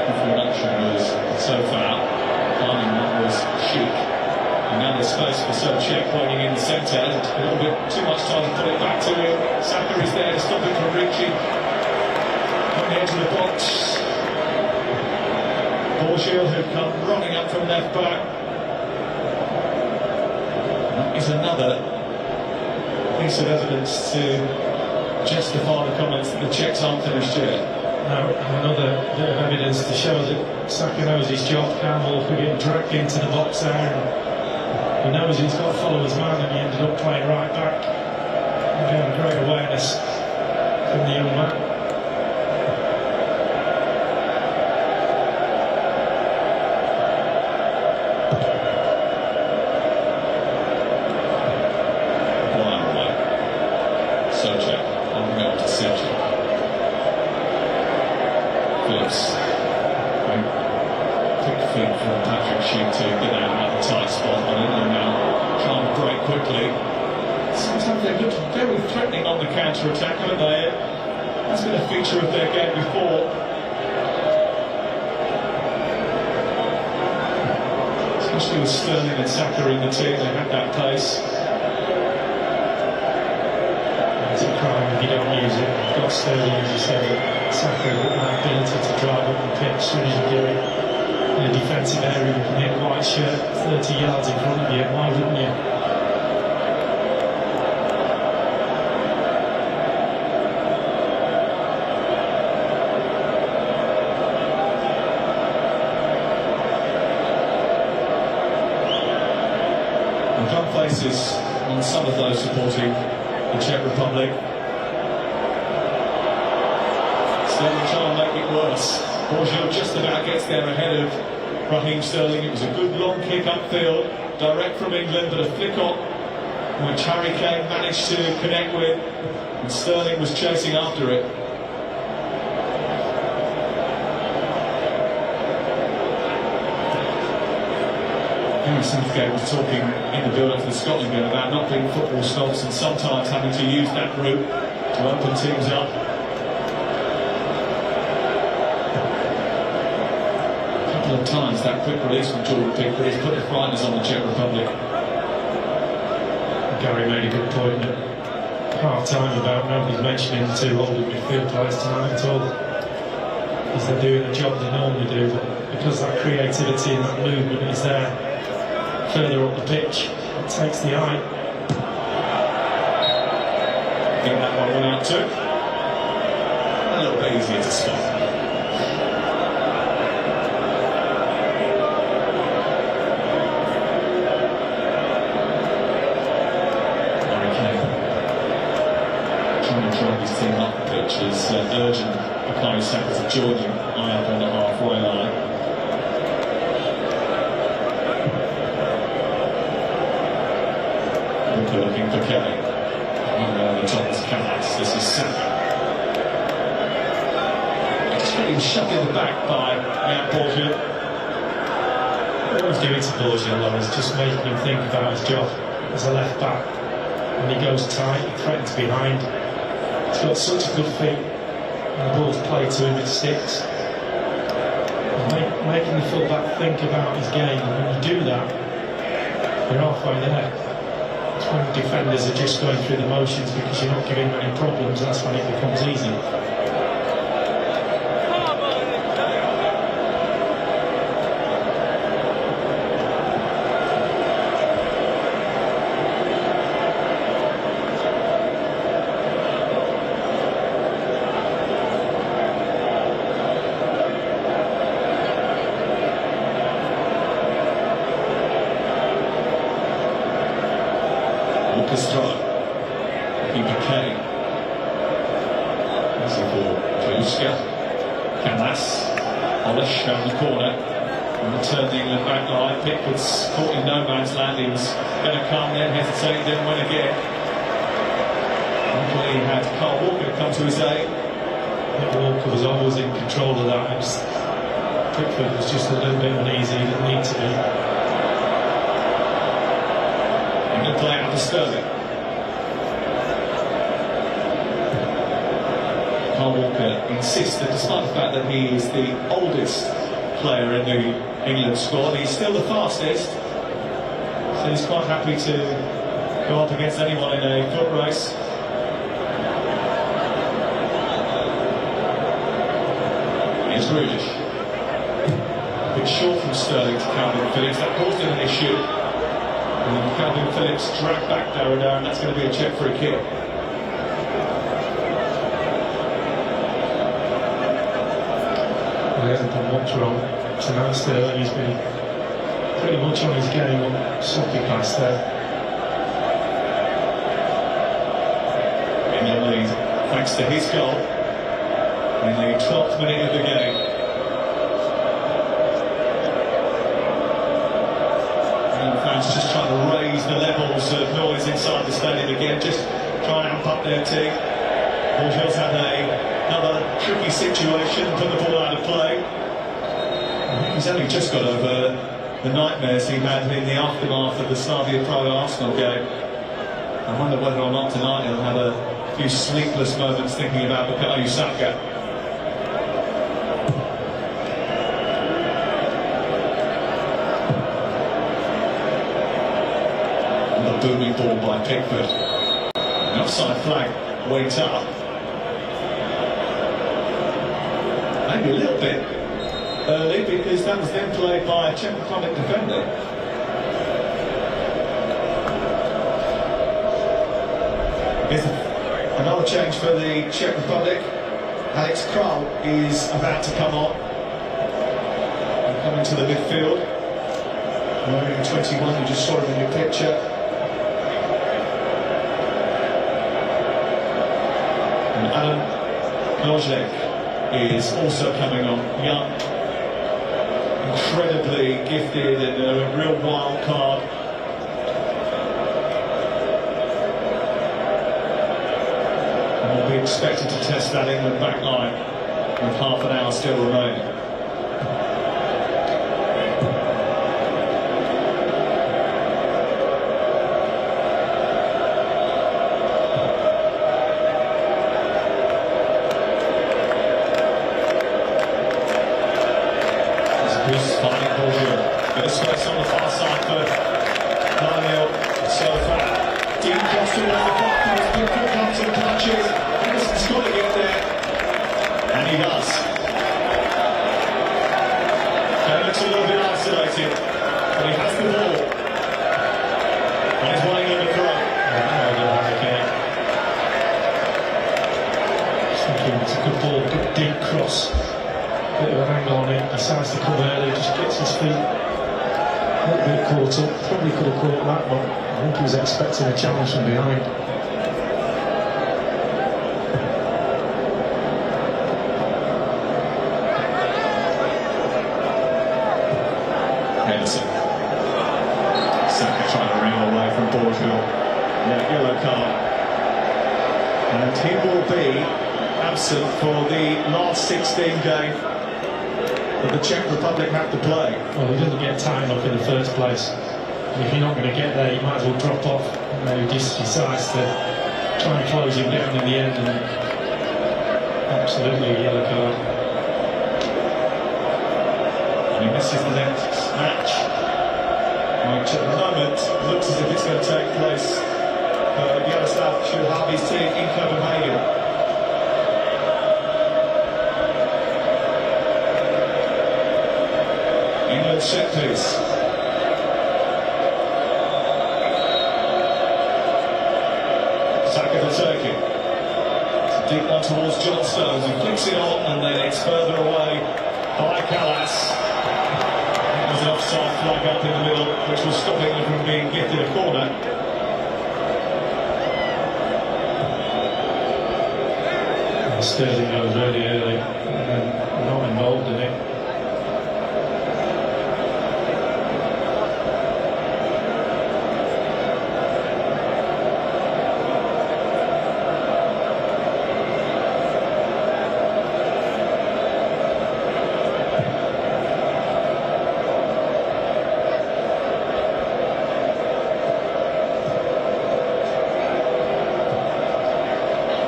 Speaker 1: the production was so far, finding one was Chic. And now there's space for Sobchak waiting in the centre. A little bit too much time to put it back to him. Saka is there to stop him from reaching on the edge of the box. Borgil, who come running up from left back. That is another piece of evidence to justify the comments that the Czechs aren't finished yet.
Speaker 2: Now, another bit of evidence to show that Saka knows his job. Campbell for getting dragged into the box there. And he knows he's got to follow his man, and he ended up playing right back. Again, great awareness from the young man.
Speaker 1: Wire away. Sobchak, on the to Sebchak. Phillips. Quick feet from Patrick Sheep to get out of the tight spot, but England now trying to break quickly. Sometimes they look very threatening on the counter-attack, haven't they? That's been a feature of their game before. So Especially with Sterling and Saka in the team, they had that pace.
Speaker 2: It's a crime if you don't use it. You've got Sterling, as you said, Saka with that ability to drive up the pitch as soon as you do it. In a defensive area with Nick White's shirt 30 yards in front of you, why wouldn't you?
Speaker 1: We've got faces on some of those supporting the Czech Republic. Sterling trying to make it worse. Borgio just about gets there ahead of Raheem Sterling. It was a good long kick upfield, direct from England, but a flick on which Harry Kane managed to connect with, and Sterling was chasing after it. Harry Southgate was talking in the build-up to the Scotland game about not being football snobs and sometimes having to use that route to open teams up. Of times that quick release from Jordan Pickford has put the frighteners on the Czech Republic.
Speaker 2: Gary made a good point at half-time about nobody's mentioning the two holding midfield players tonight at all, because they're doing the job they normally do, but because that creativity and that movement is there further up the pitch, it takes the eye.
Speaker 1: I think that one went out too. A little bit easier to spot. His team up the pitch is urgent Bukayo Saka to join him high up on the halfway line. Walker looking for Kane. The top is Kabisa. This is Saka. Just getting shoved in the back by Borgio.
Speaker 2: What he's doing to Borgio though is just making him think about his job as a left back. When he goes tight, he threatens behind. He's got such a good feet, and the ball's played to him, it sticks. Making the fullback think about his game, and when you do that, you're halfway there. It's when defenders are just going through the motions because you're not giving them any problems, that's when it becomes easy.
Speaker 1: Walker's throw. Keeper Kane. There's the ball. Kaluska. Kamas. Olish down the corner. And return the England back line. Pickford's caught in no man's land. He was going to come, then hesitate, then win again. Luckily he had Carl Walker come to his aid.
Speaker 2: Walker was always in control of that. Pickford was just a little bit uneasy, he didn't need to be.
Speaker 1: Good play out to Sterling. Carl Walker insists that despite the fact that he is the oldest player in the England squad, he's still the fastest. So he's quite happy to go up against anyone in a foot race. Here's Grealish. A bit short from Sterling to Calvin Phillips. That caused him an issue. And then Calvin Phillips dragged back Darida, and that's going to be a check for a kick.
Speaker 2: He hasn't done much wrong tonight. Sterling, he's been pretty much on his game on soppy pass there.
Speaker 1: In the lead, thanks to his goal in the 12th minute of the game. Fans just trying to raise the levels of noise inside the stadium again, just try and amp up their team. Borgio's had another tricky situation, put the ball out of play. He's only just got over the nightmares he had in the aftermath of the Slavia Prague Arsenal game. I wonder whether or not tonight he'll have a few sleepless moments thinking about Bukayo Saka. booming ball by Pickford. The offside flag went up. Maybe a little bit early, because that was then played by a Czech Republic defender. Here's another change for the Czech Republic. Alex Kral is about to come on and come into the midfield. Wearing 21, you just saw him in your picture. And Adam Knojek is also coming on, young, incredibly gifted and a real wild card. And we'll be expected to test that England back line with half an hour still remaining. Finding bure. Bit of space on the far side for Daniel so far. Deep cross towards the back post, Pickford comes and punches. Henderson's got to get there. And he does. And he looks a little bit isolated, but he has the ball. And he's running on the throw.
Speaker 2: It's a good ball, good deep cross. Bit of an angle on it, decides to come early, just gets his feet a little bit caught up. Probably could have caught that, but I think he was expecting a challenge from behind.
Speaker 1: Henderson. Saka trying to wring away from Bordeaux. Yeah, yellow card. And he will be absent for the last 16 game that the Czech Republic have to play.
Speaker 2: Well, he doesn't get time up in the first place. And if you're not going to get there, you might as well drop off. And then he just decides to try and close him down in the end, and absolutely a yellow card.
Speaker 1: And he misses the next match, which at the moment looks as if it's going to take place for Yaroslav Shulhavi's team in Copenhagen. England set piece. Saka to take it. It's a deep one towards John Stones, who flicks it on, and then it's further away by Callas. There's an offside flag up in the middle, which will stop England from being gifted a corner.
Speaker 2: Sterling goes really early and not involved in it.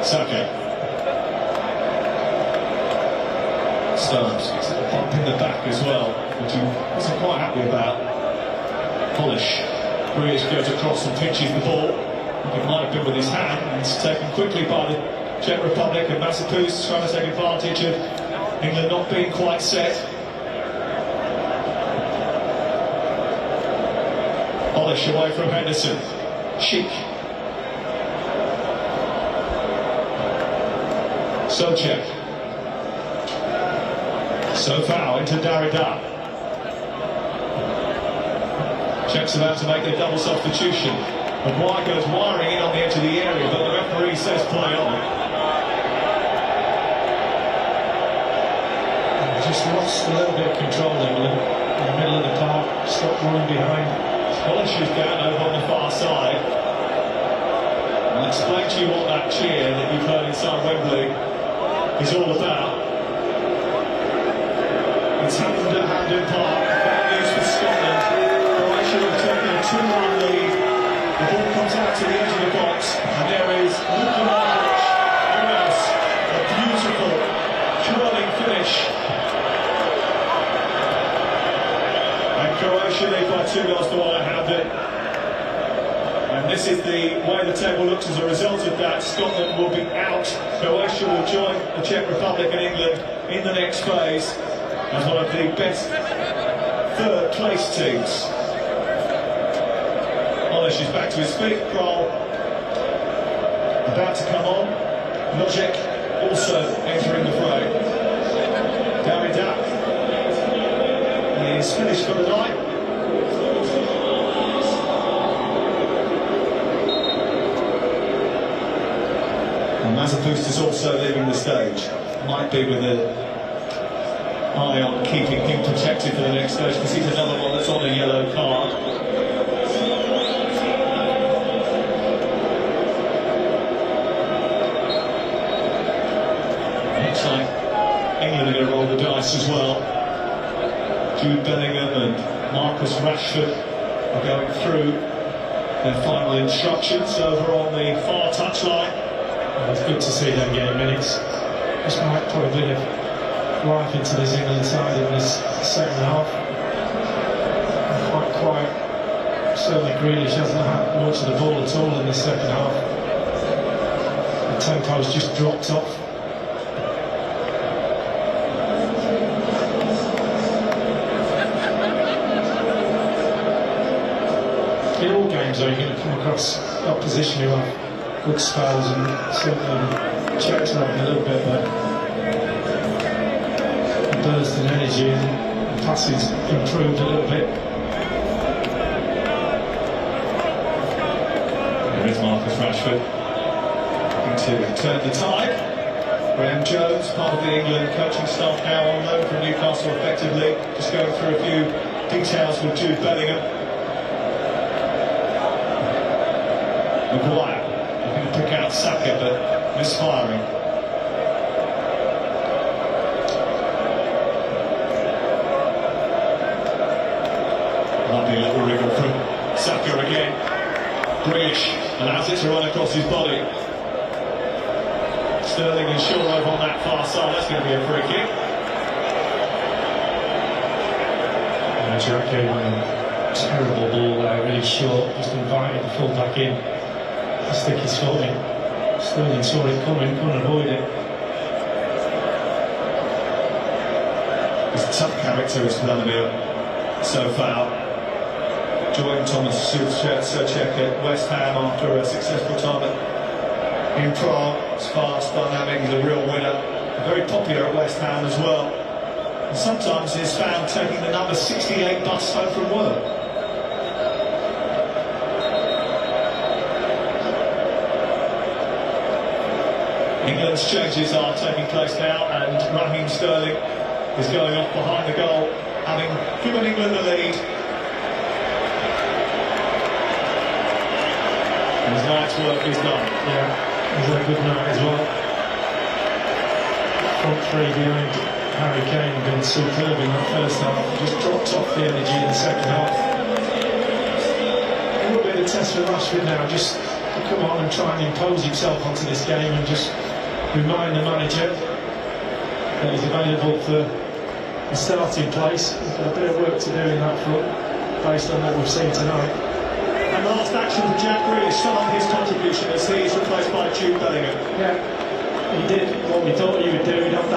Speaker 1: Saka. Stones gets a bump in the back as well, which he wasn't quite happy about. Polish. Grealish goes across and pitches the ball. It might have been with his hand, and it's taken quickly by the Czech Republic, and Masopust trying to take advantage of England not being quite set. Polish away from Henderson. Chic. Socek. So foul into Darida. Czechs about to make their double substitution. Maguire goes wiring in on the edge of the area, but the referee says play on.
Speaker 2: Just lost a little bit of control there, in the middle of the park, stopped running behind.
Speaker 1: Polish is down over on the far side. I'll explain to you what that cheer that you've heard inside Wembley is all about. It's happened at Hampden Park. Bad news for Scotland. Croatia have taken a 2-1 lead. The ball comes out to the edge of the box, and there is Luka Modric. Who else? A beautiful curling finish. And Croatia lead by 2-1 at Hampden. And And this is the way the table looks as a result of that. Scotland will be out. Croatia will join the Czech Republic and England in the next phase as one of the best third-place teams. Oleś is back to his feet. Kroll about to come on. Logic also entering the fray. Davida is finished for the night. And Mazepust is also leaving the stage. Might be with an eye on keeping him protected for the next stage, because he's another one that's on a yellow card. Looks like England are going to roll the dice as well. Jude Bellingham and Marcus Rashford are going through their final instructions over on the far touchline.
Speaker 2: Well, it's good to see them getting minutes. This might put a bit of life into this England side in this second half. Quite quiet. Certainly Grealish hasn't had much of the ball at all in this second half. The tempo's just dropped off. In all games, though, you're going to come across opposition who have good spells, and certainly Czechs are having a little bit of a burst in energy, and the passes improved a little bit.
Speaker 1: There is Marcus Rashford looking to turn the tide. Graham Jones, part of the England coaching staff, now on loan from Newcastle effectively. Just going through a few details with Jude Bellingham. Maguire looking to pick out Saka, but misfiring. Lovely little wriggle from Saka again. Grealish allows it to run across his body. Sterling and Shaw over on that far side. That's going to be a free kick.
Speaker 2: Jack gave him a terrible ball there, really short, just invited the full back in. Stick his foot in. Sterling saw it coming, couldn't avoid it.
Speaker 1: He's a tough character, is Vladimir, so far. Joined Thomas Souček at West Ham after a successful time in Prague. He's fast, dynamic, he's a real winner. Very popular at West Ham as well. And sometimes he's found taking the number 68 bus home from work. England's changes are taking place now, and Raheem Sterling is going off behind the goal, having given England the lead. And his night's work is done.
Speaker 2: Yeah, he's had a good night as well. Front three behind Harry Kane have been superb in that first half. Just dropped off the energy in the second half. A little bit of a test for Rashford now, just to come on and try and impose himself onto this game and just remind the manager that he's available for a starting place. He's got a bit of work to do in that front, based on what we've seen tonight.
Speaker 1: And last action for Jack Grealish, still on his contribution as he is replaced by Jude Bellingham.
Speaker 2: Yeah, he did what we thought he would do. He'd have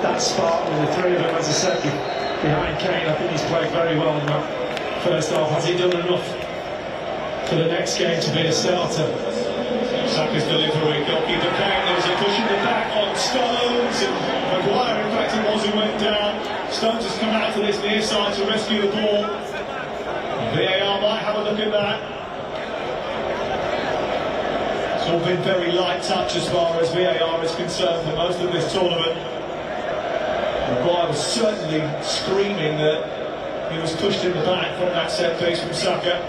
Speaker 2: that spark with the three of them, as I said, behind Kane. I think he's played very well in that first half. Has he done enough for the next game to be a starter?
Speaker 1: Saka's delivery, goalkeeper Kane, there was a push in the back on Stones, and Maguire, in fact, it was who went down. Stones has come out to this near side to rescue the ball. VAR might have a look at that. It's all been very light touch as far as VAR is concerned for most of this tournament. Maguire was certainly screaming that he was pushed in the back from that set piece from Saka.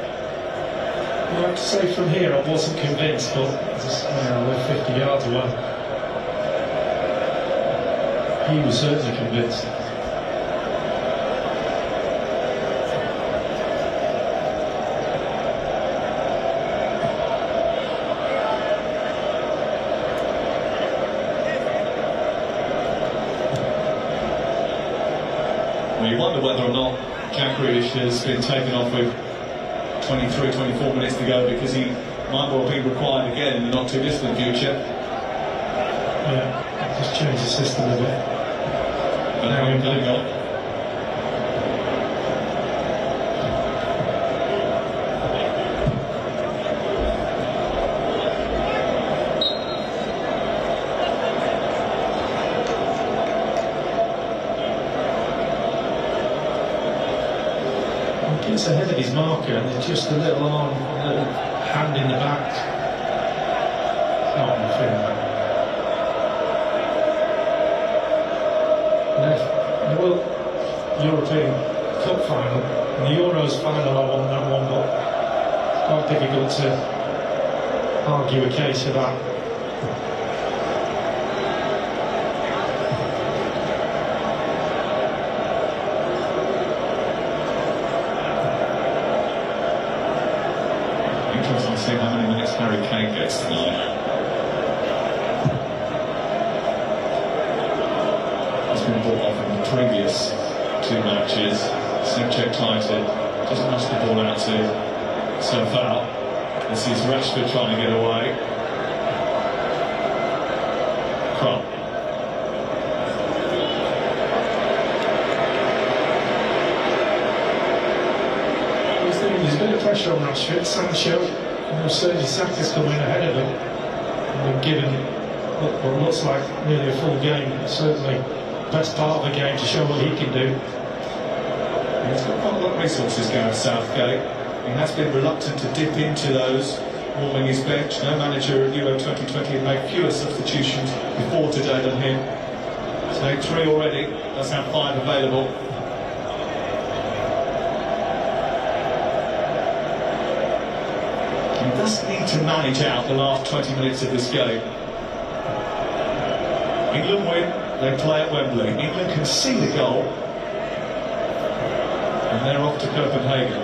Speaker 2: I have to say, from here I wasn't convinced, but we're 50 yards away. He was certainly convinced.
Speaker 1: Well, you wonder whether or not Jack Grealish has been taken off with 23, 24 minutes to go, because he might well be required again in the not too distant future.
Speaker 2: Yeah, just change the system a bit.
Speaker 1: But now we're going on.
Speaker 2: Gets ahead of his marker and there's just a little arm, a little hand in the back. Not unfair. The World European Cup final and the Euros final, I won that one, but it's quite difficult to argue a case for that.
Speaker 1: Interesting to see how many minutes Harry Kane gets tonight. He's been brought off in the previous two matches. Souček trying to just nudge the ball out to surf out. This is Rashford trying to get away. Crump.
Speaker 2: There's a bit of pressure on Rashford. Sancho, Sergi Saka's coming ahead of him. And been given what looks like nearly a full game. Certainly, best part of the game to show what he can do.
Speaker 1: He's got quite a lot of resources, Gareth Southgate. He has been reluctant to dip into those, warming his bench. No manager at Euro 2020 had made fewer substitutions before today than him. He's made 3 already. Does have 5 available. He does need to manage out the last 20 minutes of this game. England win, they play at Wembley. England can see the goal, and they're off to Copenhagen.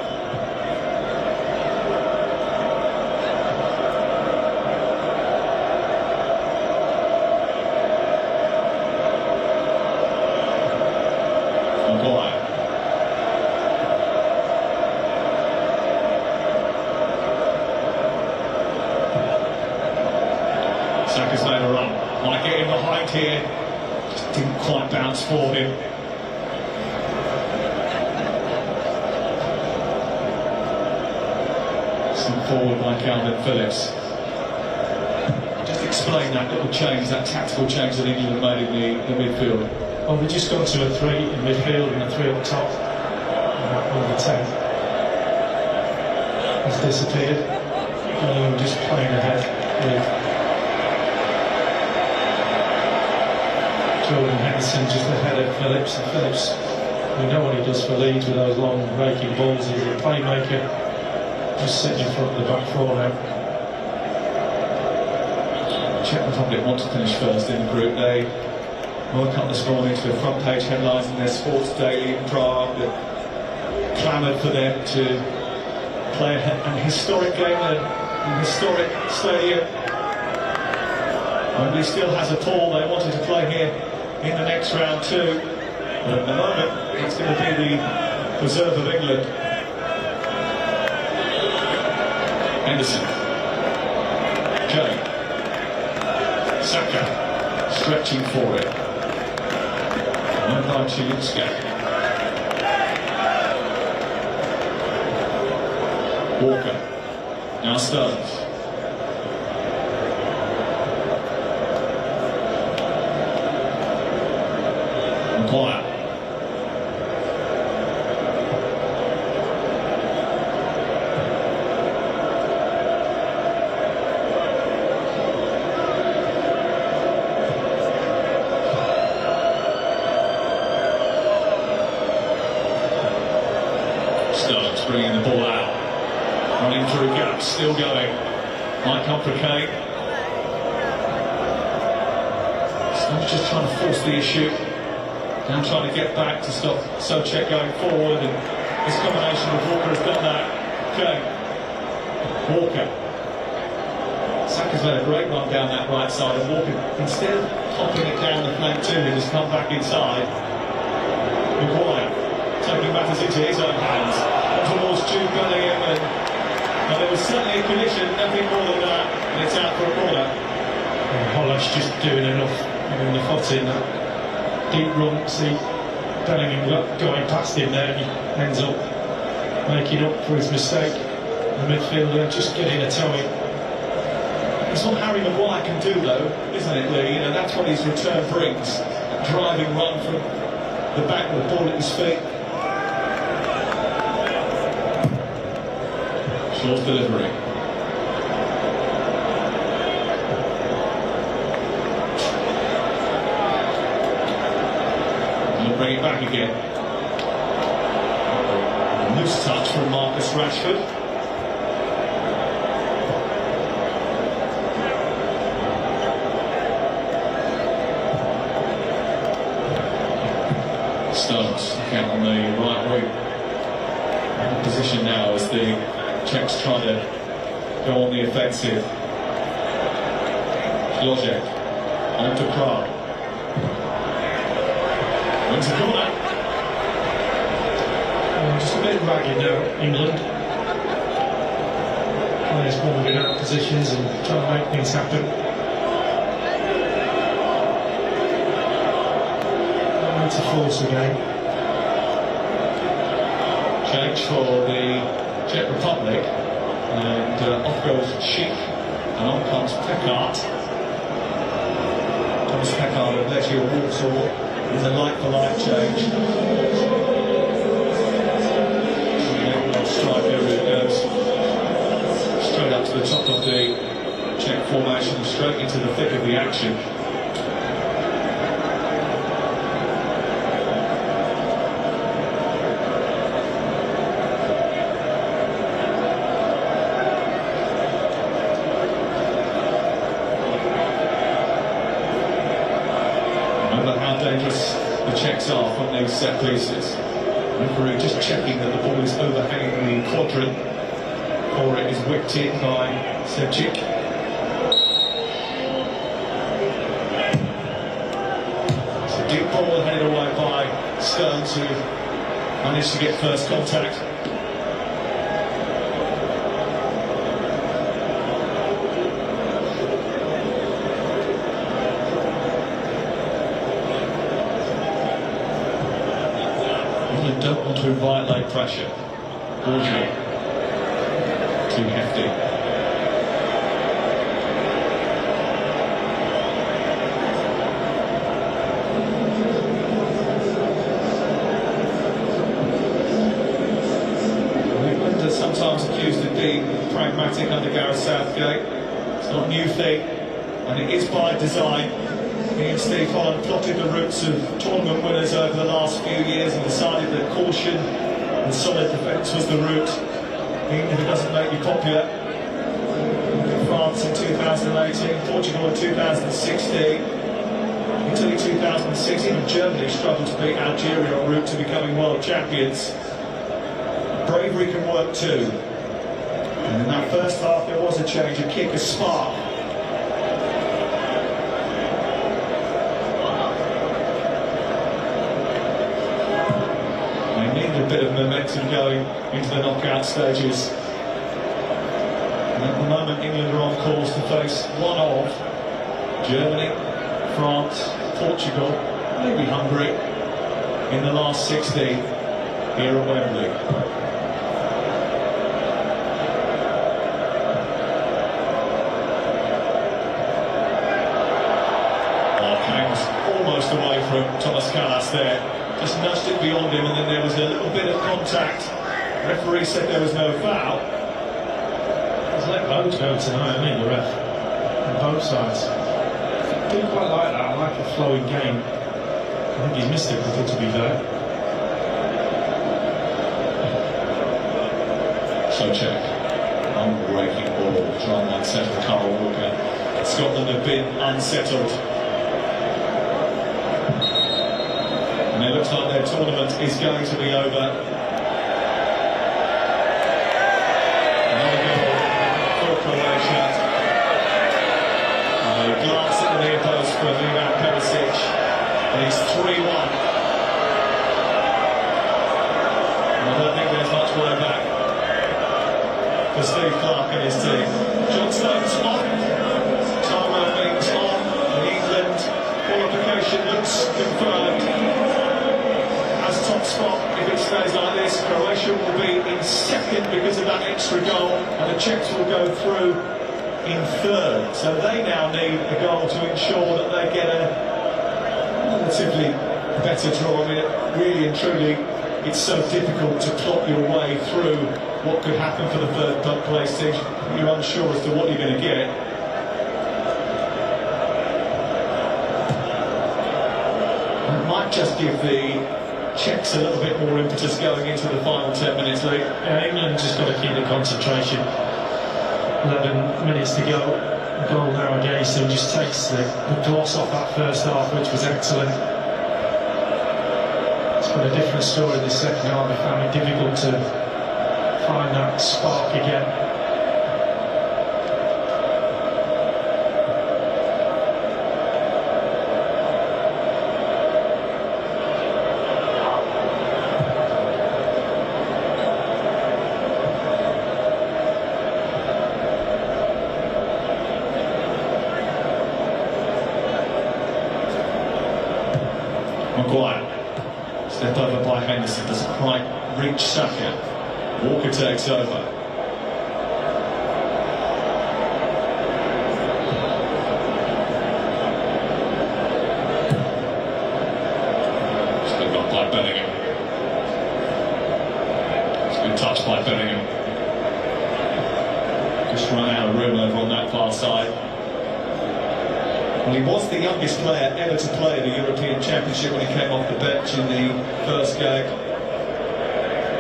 Speaker 1: Maguire. Saka's made a run. Might get in behind here. Just didn't quite bounce for him. Sent forward by Calvin Phillips. Just explain that little change, that tactical change that England made in the midfield.
Speaker 2: Well, we've just gone to a 3 in midfield and a 3 up top. And that number 10 has disappeared. And we're just playing ahead with Jordan Henderson just ahead of Phillips. And Phillips, we know what he does for Leeds with those long raking balls. He's a playmaker, just sitting in front of the back 4 now.
Speaker 1: Czech Republic want to finish first in the group. They woke up this morning to the front page headlines in their sports daily in Prague that clamoured for them to play an historic game at an historic stadium. Wembley still has a pull. They wanted to play here in the next round too, but at the moment it's going to be the preserve of England. Henderson, Kane, Saka stretching for it. One by Chilinska. Walker, now Stones. Maguire. Stones bringing the ball out, running through gaps, still going. Might come for Kane. Stones just trying to force the issue. Now trying to get back to stop Souček going forward, and this combination with Walker has done that. Kane. Walker. Saka's made a great run down that right side, and Walker, instead of topping it down the flank to him, has come back inside. Maguire taking matters into his own hands towards Jude Bellingham, and there was certainly a collision, nothing more than that, and it's out for a corner.
Speaker 2: Holland's just doing enough, getting the foot in that deep run. See Bellingham going past him there, and he ends up making up for his mistake. The midfielder just getting a toe in.
Speaker 1: It's what Harry Maguire can do, though, isn't it, Lee? You know, that's what his return brings. A driving run from the back with the ball at his feet. Shaw's delivery. He'll bring it back again. Loose touch from Marcus Rashford. Stones again on the right wing. In position now as the Czechs try to go on the offensive. Lojek on to Prague. Wins the corner.
Speaker 2: Just a bit ragged now, England. Players moving out of positions and trying to make things happen. Need to force again.
Speaker 1: Change for the Czech Republic, and off goes Schick, and on comes Pekart. Thomas Pekart of Legia Warsaw is a like-for-like change. Striker who goes straight up to the top of the Czech formation, straight into the thick of the action. Dangerous the Czechs are from these set pieces. Referee just checking that the ball is overhanging the quadrant, or it is whipped in by Sevcik. It's a deep ball headed away by Stones, who managed to get first contact. Don't want to invite late pressure. Borgia. Too hefty. England are sometimes accused of being pragmatic under Gareth Southgate. It's not a new thing, and it is by design. He and Steve Holland plotted the routes of tournament winners over the last few years and decided that caution and solid defence was the route, even if it doesn't make you popular. France in 2018, Portugal in 2016, Italy 2006, even Germany struggled to beat Algeria en route to becoming world champions. Bravery can work too. And in that first half there was a change, a kick, a spark. A bit of momentum going into the knockout stages. And at the moment England are on course to face one of Germany, France, Portugal, maybe Hungary in the last 16 here at Wembley. Kang's almost away from Thomas Kallas there. Just nudged it beyond him, and then there was a little bit of contact. The referee said there was no foul.
Speaker 2: He's let both go tonight, the ref, on both sides. I do quite like that. I like a flowing game. I think he's missed it, to be fair.
Speaker 1: So check. Unbreaking ball. Try and unsettle Carl Walker. Scotland have been unsettled. And it looks like their tournament is going to be over. Another goal for Croatia. A glance at the near post for Ivan Perisic. And he's 3-1. I don't think there's much way back for Steve Clarke and his team. John Stones on. Timer means on. And England qualification looks confirmed as top spot. If it stays like this, Croatia will be in second because of that extra goal, and the Czechs will go through in third. So they now need a goal to ensure that they get a relatively better draw. I mean, really and truly, it's so difficult to plot your way through what could happen for the third place team. You're unsure as to what you're going to get. It might just give the Czechs a little bit more impetus going into the final 10 minutes, Lee.
Speaker 2: Yeah, England just got to keep the concentration. 11 minutes to go. Goal now against them just takes the gloss off that first half, which was excellent. It's been a different story in the second half. I found it difficult to find that spark again.
Speaker 1: Maguire, step over by Henderson, doesn't quite reach Saka. Walker takes over. Still got by Bellingham. It's been touched by Bellingham. Just run out of room over on that far side. Well, he was the youngest player ever to play the European Championship when he came off the bench in the first game.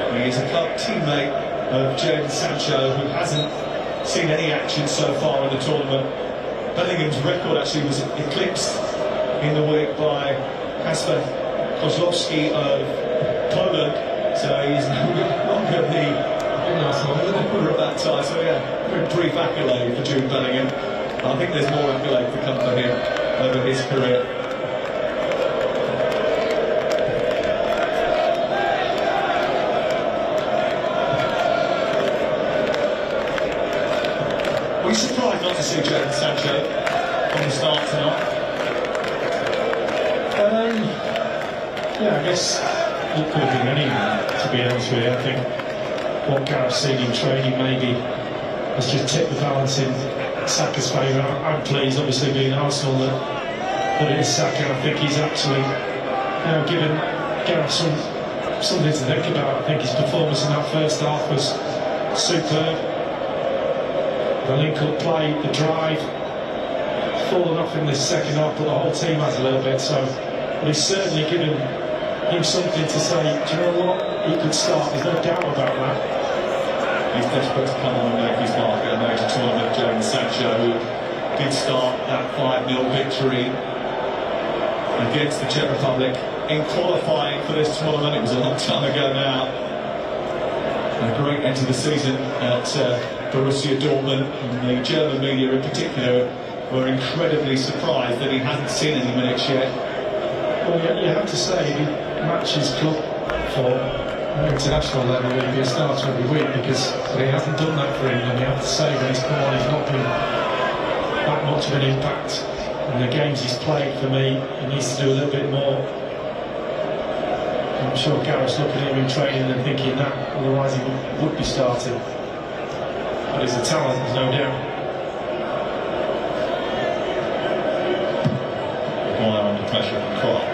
Speaker 1: He is a club teammate of Jadon Sancho, who hasn't seen any action so far in the tournament. Bellingham's record actually was eclipsed in the week by Kasper Kozlowski of Poland, so he's no longer the member of that tie. So yeah, very brief accolade for Jude Bellingham. I think there's more accolade to come for him over his career. Were you surprised not to see Jadon Sancho on the start tonight?
Speaker 2: Yeah, I guess it could have been anyone, to be honest with you. I think what Gareth's seen in training maybe has just tipped the balance in Saka's favour. I'm pleased, obviously, being Arsenal, that it is Saka. I think he's actually given Gareth something to think about. I think his performance in that first half was superb. The link-up play, the drive, fallen off in the second half, but the whole team has a little bit. So, but he's certainly given him something to say. Do you know what? He could start. There's no doubt about that.
Speaker 1: He's desperate to come on and make his mark at a major tournament. Jadon Sancho, who did start that 5-0 victory against the Czech Republic in qualifying for this tournament. It was a long time ago now. A great end to the season at Borussia Dortmund, and the German media in particular were incredibly surprised that he hasn't seen any minutes yet.
Speaker 2: Well, you have to say he matches club for international level. He'd be a starter every week because he hasn't done that for England. You have to say when he's come on, he's not been that much of an impact in the games he's played. For me, he needs to do a little bit more. I'm sure Gareth's looking at him in training and thinking that, otherwise he would be starting. But he's a talent, there's no doubt.
Speaker 1: Maguire under pressure from Clarke.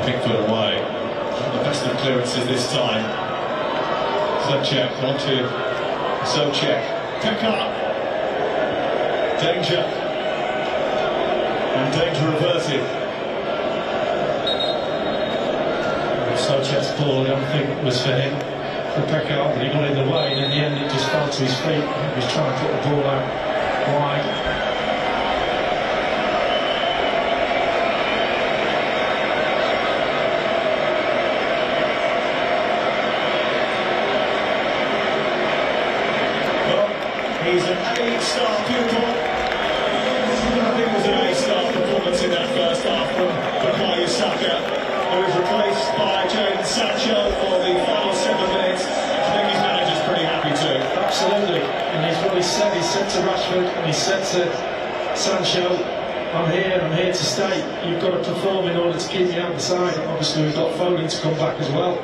Speaker 1: Pickford away. The best of clearances this time. Socek onto Socek. Pekar. Danger. And danger reverted.
Speaker 2: Socek's ball, I don't think was for him. For Pekar, but he got in the way, and in the end it just fell to his feet. He was trying to put the ball out wide.
Speaker 1: He's an A-star pupil. I think it was an A-star performance in that first half from Saka, who is replaced by Jadon Sancho for the final 7 minutes.
Speaker 2: he said to Rashford and he said to Sancho, I'm here to stay. You've got to perform in order to keep me out the side. Obviously we've got Foden to come back as well.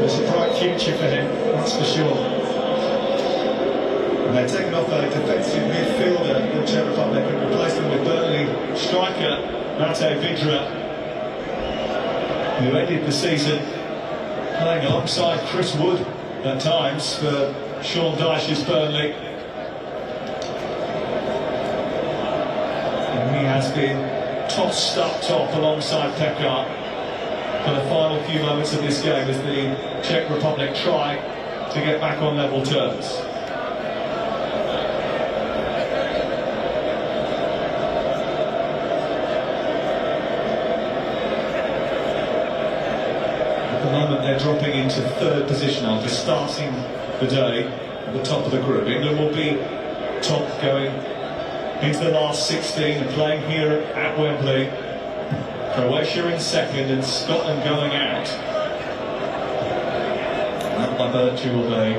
Speaker 2: There's a bright future for him, that's for sure.
Speaker 1: And they're taking off a defensive midfielder in the Czech Republic and replaced them with Burnley striker Mate Vidra, who ended the season playing alongside Chris Wood at times for Sean Dyche's Burnley. And he has been tossed up top alongside Pekar for the final few moments of this game as the Czech Republic try to get back on level terms. At the moment they're dropping into third position after starting the day at the top of the group. England will be top going into the last 16 and playing here at Wembley. Croatia in second and Scotland going out. And by virtue of a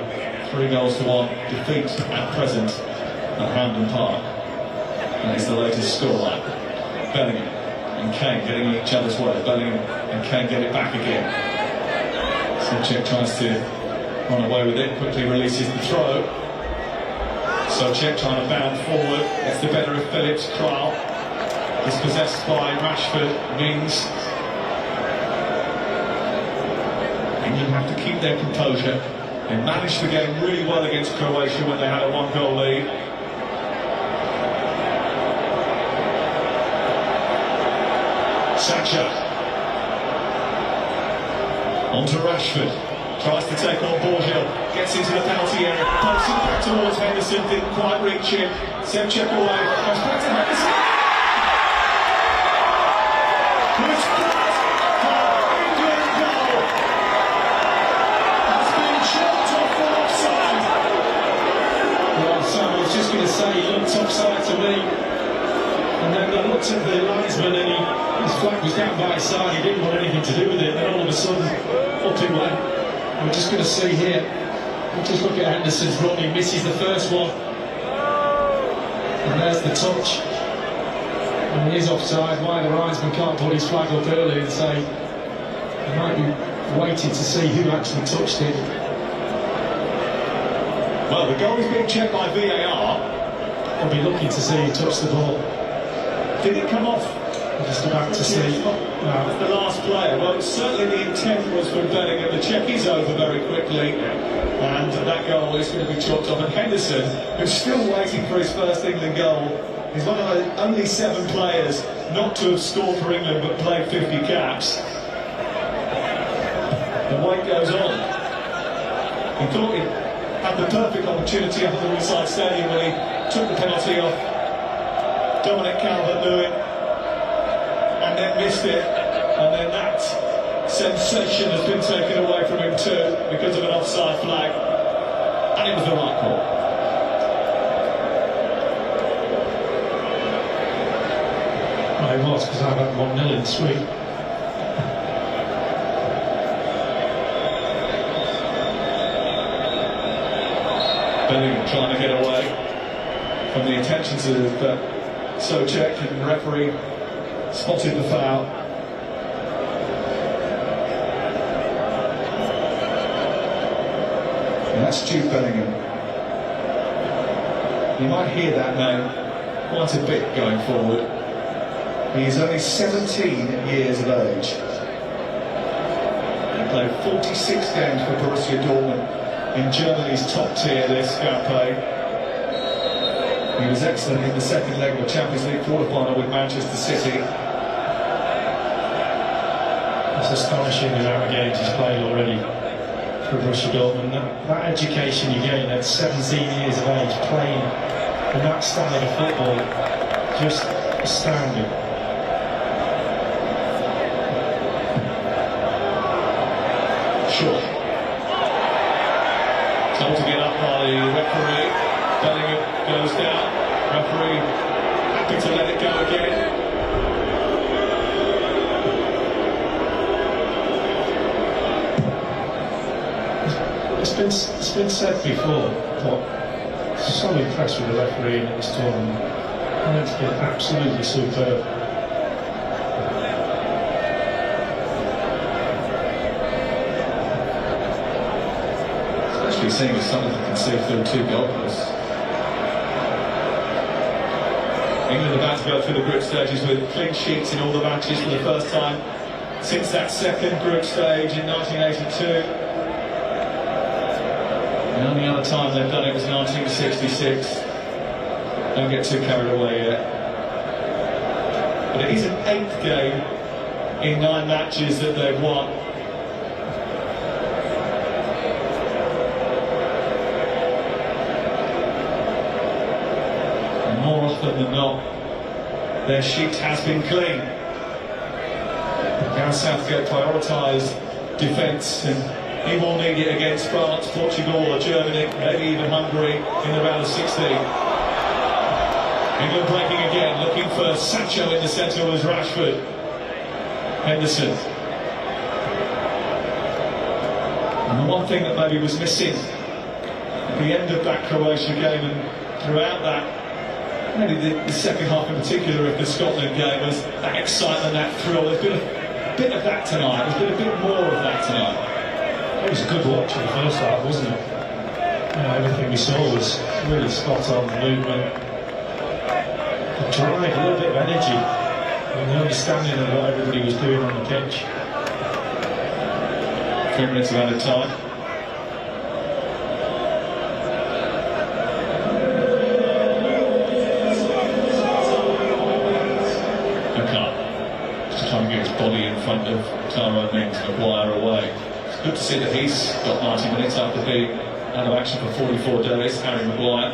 Speaker 1: 3-1 defeat at present at Hampden Park. That is the latest scoreline. Bellingham and Kane getting each other's way. Bellingham and Kane get it back again. Sobchak tries to run away with it, quickly releases the throw. Sobchak trying to bound forward, gets the better of Phillips. Kral is possessed by Rashford. Mings. England have to keep their composure. They managed the game really well against Croatia when they had a 1-goal lead. Sancho. On to Rashford. Tries to take on Borgil. Gets into the penalty area. Pokes it back towards Henderson. Didn't quite reach him. Sobchak away. Goes back to Henderson. It's England goal. Has been chalked off for offside.
Speaker 2: Well, Sam, I was just going to say, he looked offside to me. And then I looked at the linesman and his flag was down by his side. He didn't want anything to do with it. And all of a sudden, up he went. We're just going to see here. We'll just look at Henderson's run. He misses the first one. And there's the touch. And he is offside. Why the linesman can't put his flag up early and say he might be waiting to see who actually touched him.
Speaker 1: Well, the goal is being checked by VAR.
Speaker 2: I'll be looking to see who touched the ball.
Speaker 1: Did it come off?
Speaker 2: I'm just about to see.
Speaker 1: The last player. Well, certainly the intent was from Bellingham. The check is over very quickly, and that goal is going to be chalked off. And Henderson, who's still waiting for his first England goal, is one of the only 7 players not to have scored for England but played 50 caps. The wait goes on. He thought he had the perfect opportunity up at the Wembley Stadium when he took the penalty off Dominic Calvert-Lewin and then missed it, and then that sensation has been taken away from him too because of an offside flag, and it was the right call.
Speaker 2: Well, it was, because I had 1-0 in the sweep.
Speaker 1: Bellingham trying to get away from the attentions of Sobchak, and the referee spotted the foul. And that's Jude Bellingham. You might hear that name quite a bit going forward. He is only 17 years of age. He played 46 games for Borussia Dortmund in Germany's top tier list, campaign. He was excellent in the second leg of the Champions League quarter-final with Manchester City.
Speaker 2: It's astonishing the amount of games he's played already for Borussia Dortmund. That education you gain at 17 years of age, playing in that standard of football, just astounding.
Speaker 1: Sure. Told to get up by the referee. Bellingham goes down. Referee happy to let it go again.
Speaker 2: it's been said before, but so impressed with the referee in this tournament. And it's been absolutely superb.
Speaker 1: Especially seeing as Sunderland can see through 2 goal posts. England about to go through the group stages with clean sheets in all the matches for the first time since that second group stage in 1982. The only other time they've done it was 1966. Don't get too carried away yet. But it is an 8th game in 9 matches that they've won. And more often than not, their sheet has been clean. Gareth Southgate prioritised defence, and he will need it against France, Portugal or Germany, maybe even Hungary in the round of 16. England breaking again, looking for Sancho in the centre was Rashford. Henderson. And the one thing that maybe was missing at the end of that Croatia game and throughout that, maybe the second half in particular of the Scotland game, was that excitement, that thrill. There's been a bit of that tonight, there's been a bit more of that tonight.
Speaker 2: It was a good watch in the first half, wasn't it? You know, everything we saw was really spot on, movement, the drive, a little bit of energy, and the understanding of what everybody was doing on the pitch.
Speaker 1: 3 minutes of added time. Okay. Just trying to get his body in front of Tyrone Mings and Maguire away. It's good to see that he's got 90 minutes after being out of action for 44 days, Harry Maguire.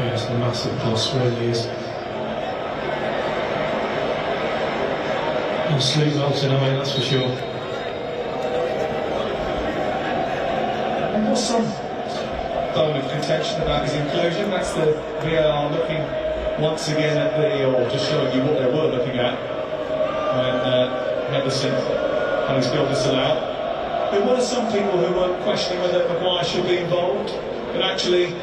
Speaker 2: Yeah, it's a massive plus, really is. He'll sleep well tonight, that's for sure.
Speaker 1: There was some bone of contention about his inclusion. That's the VAR looking once again at or just showing you what they were looking at when Henderson had his goal disallowed. There were some people who were questioning whether Maguire should be involved, but actually,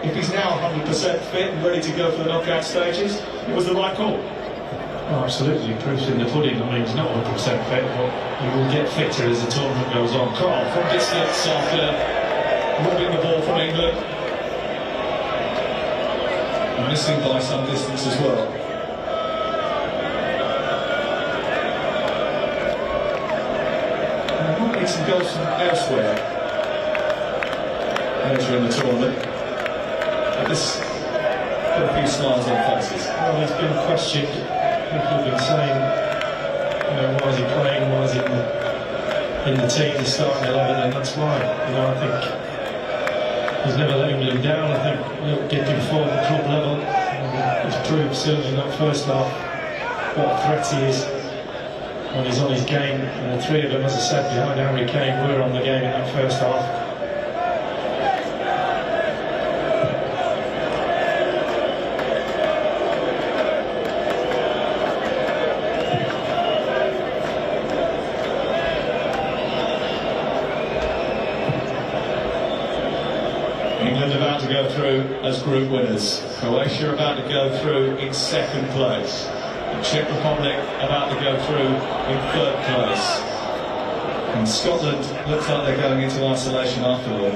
Speaker 1: if he's now 100% fit and ready to go for the knockout stages, it was the right call.
Speaker 2: Oh, absolutely, proof's in the pudding. I mean, he's not 100% fit, but he will get fitter as the tournament goes on.
Speaker 1: Carl from distance after robbing the ball from England. And missing by some distance as well. And we might need some goals from elsewhere later in the tournament. This put a few smiles on faces.
Speaker 2: Well, he's been questioned. People have been saying, you know, why is he playing? Why is he in the team, the starting 11? And that's why. You know, I think he's never let England down. I think he'll get him forward at club level. And he's proved certainly in that first half what a threat he is when he's on his game. And the 3 of them, as I said, behind Harry Kane, were on the game in that first half.
Speaker 1: England about to go through as group winners. Croatia about to go through in 2nd place. The Czech Republic about to go through in 3rd place. And Scotland looks like they're going into isolation after all.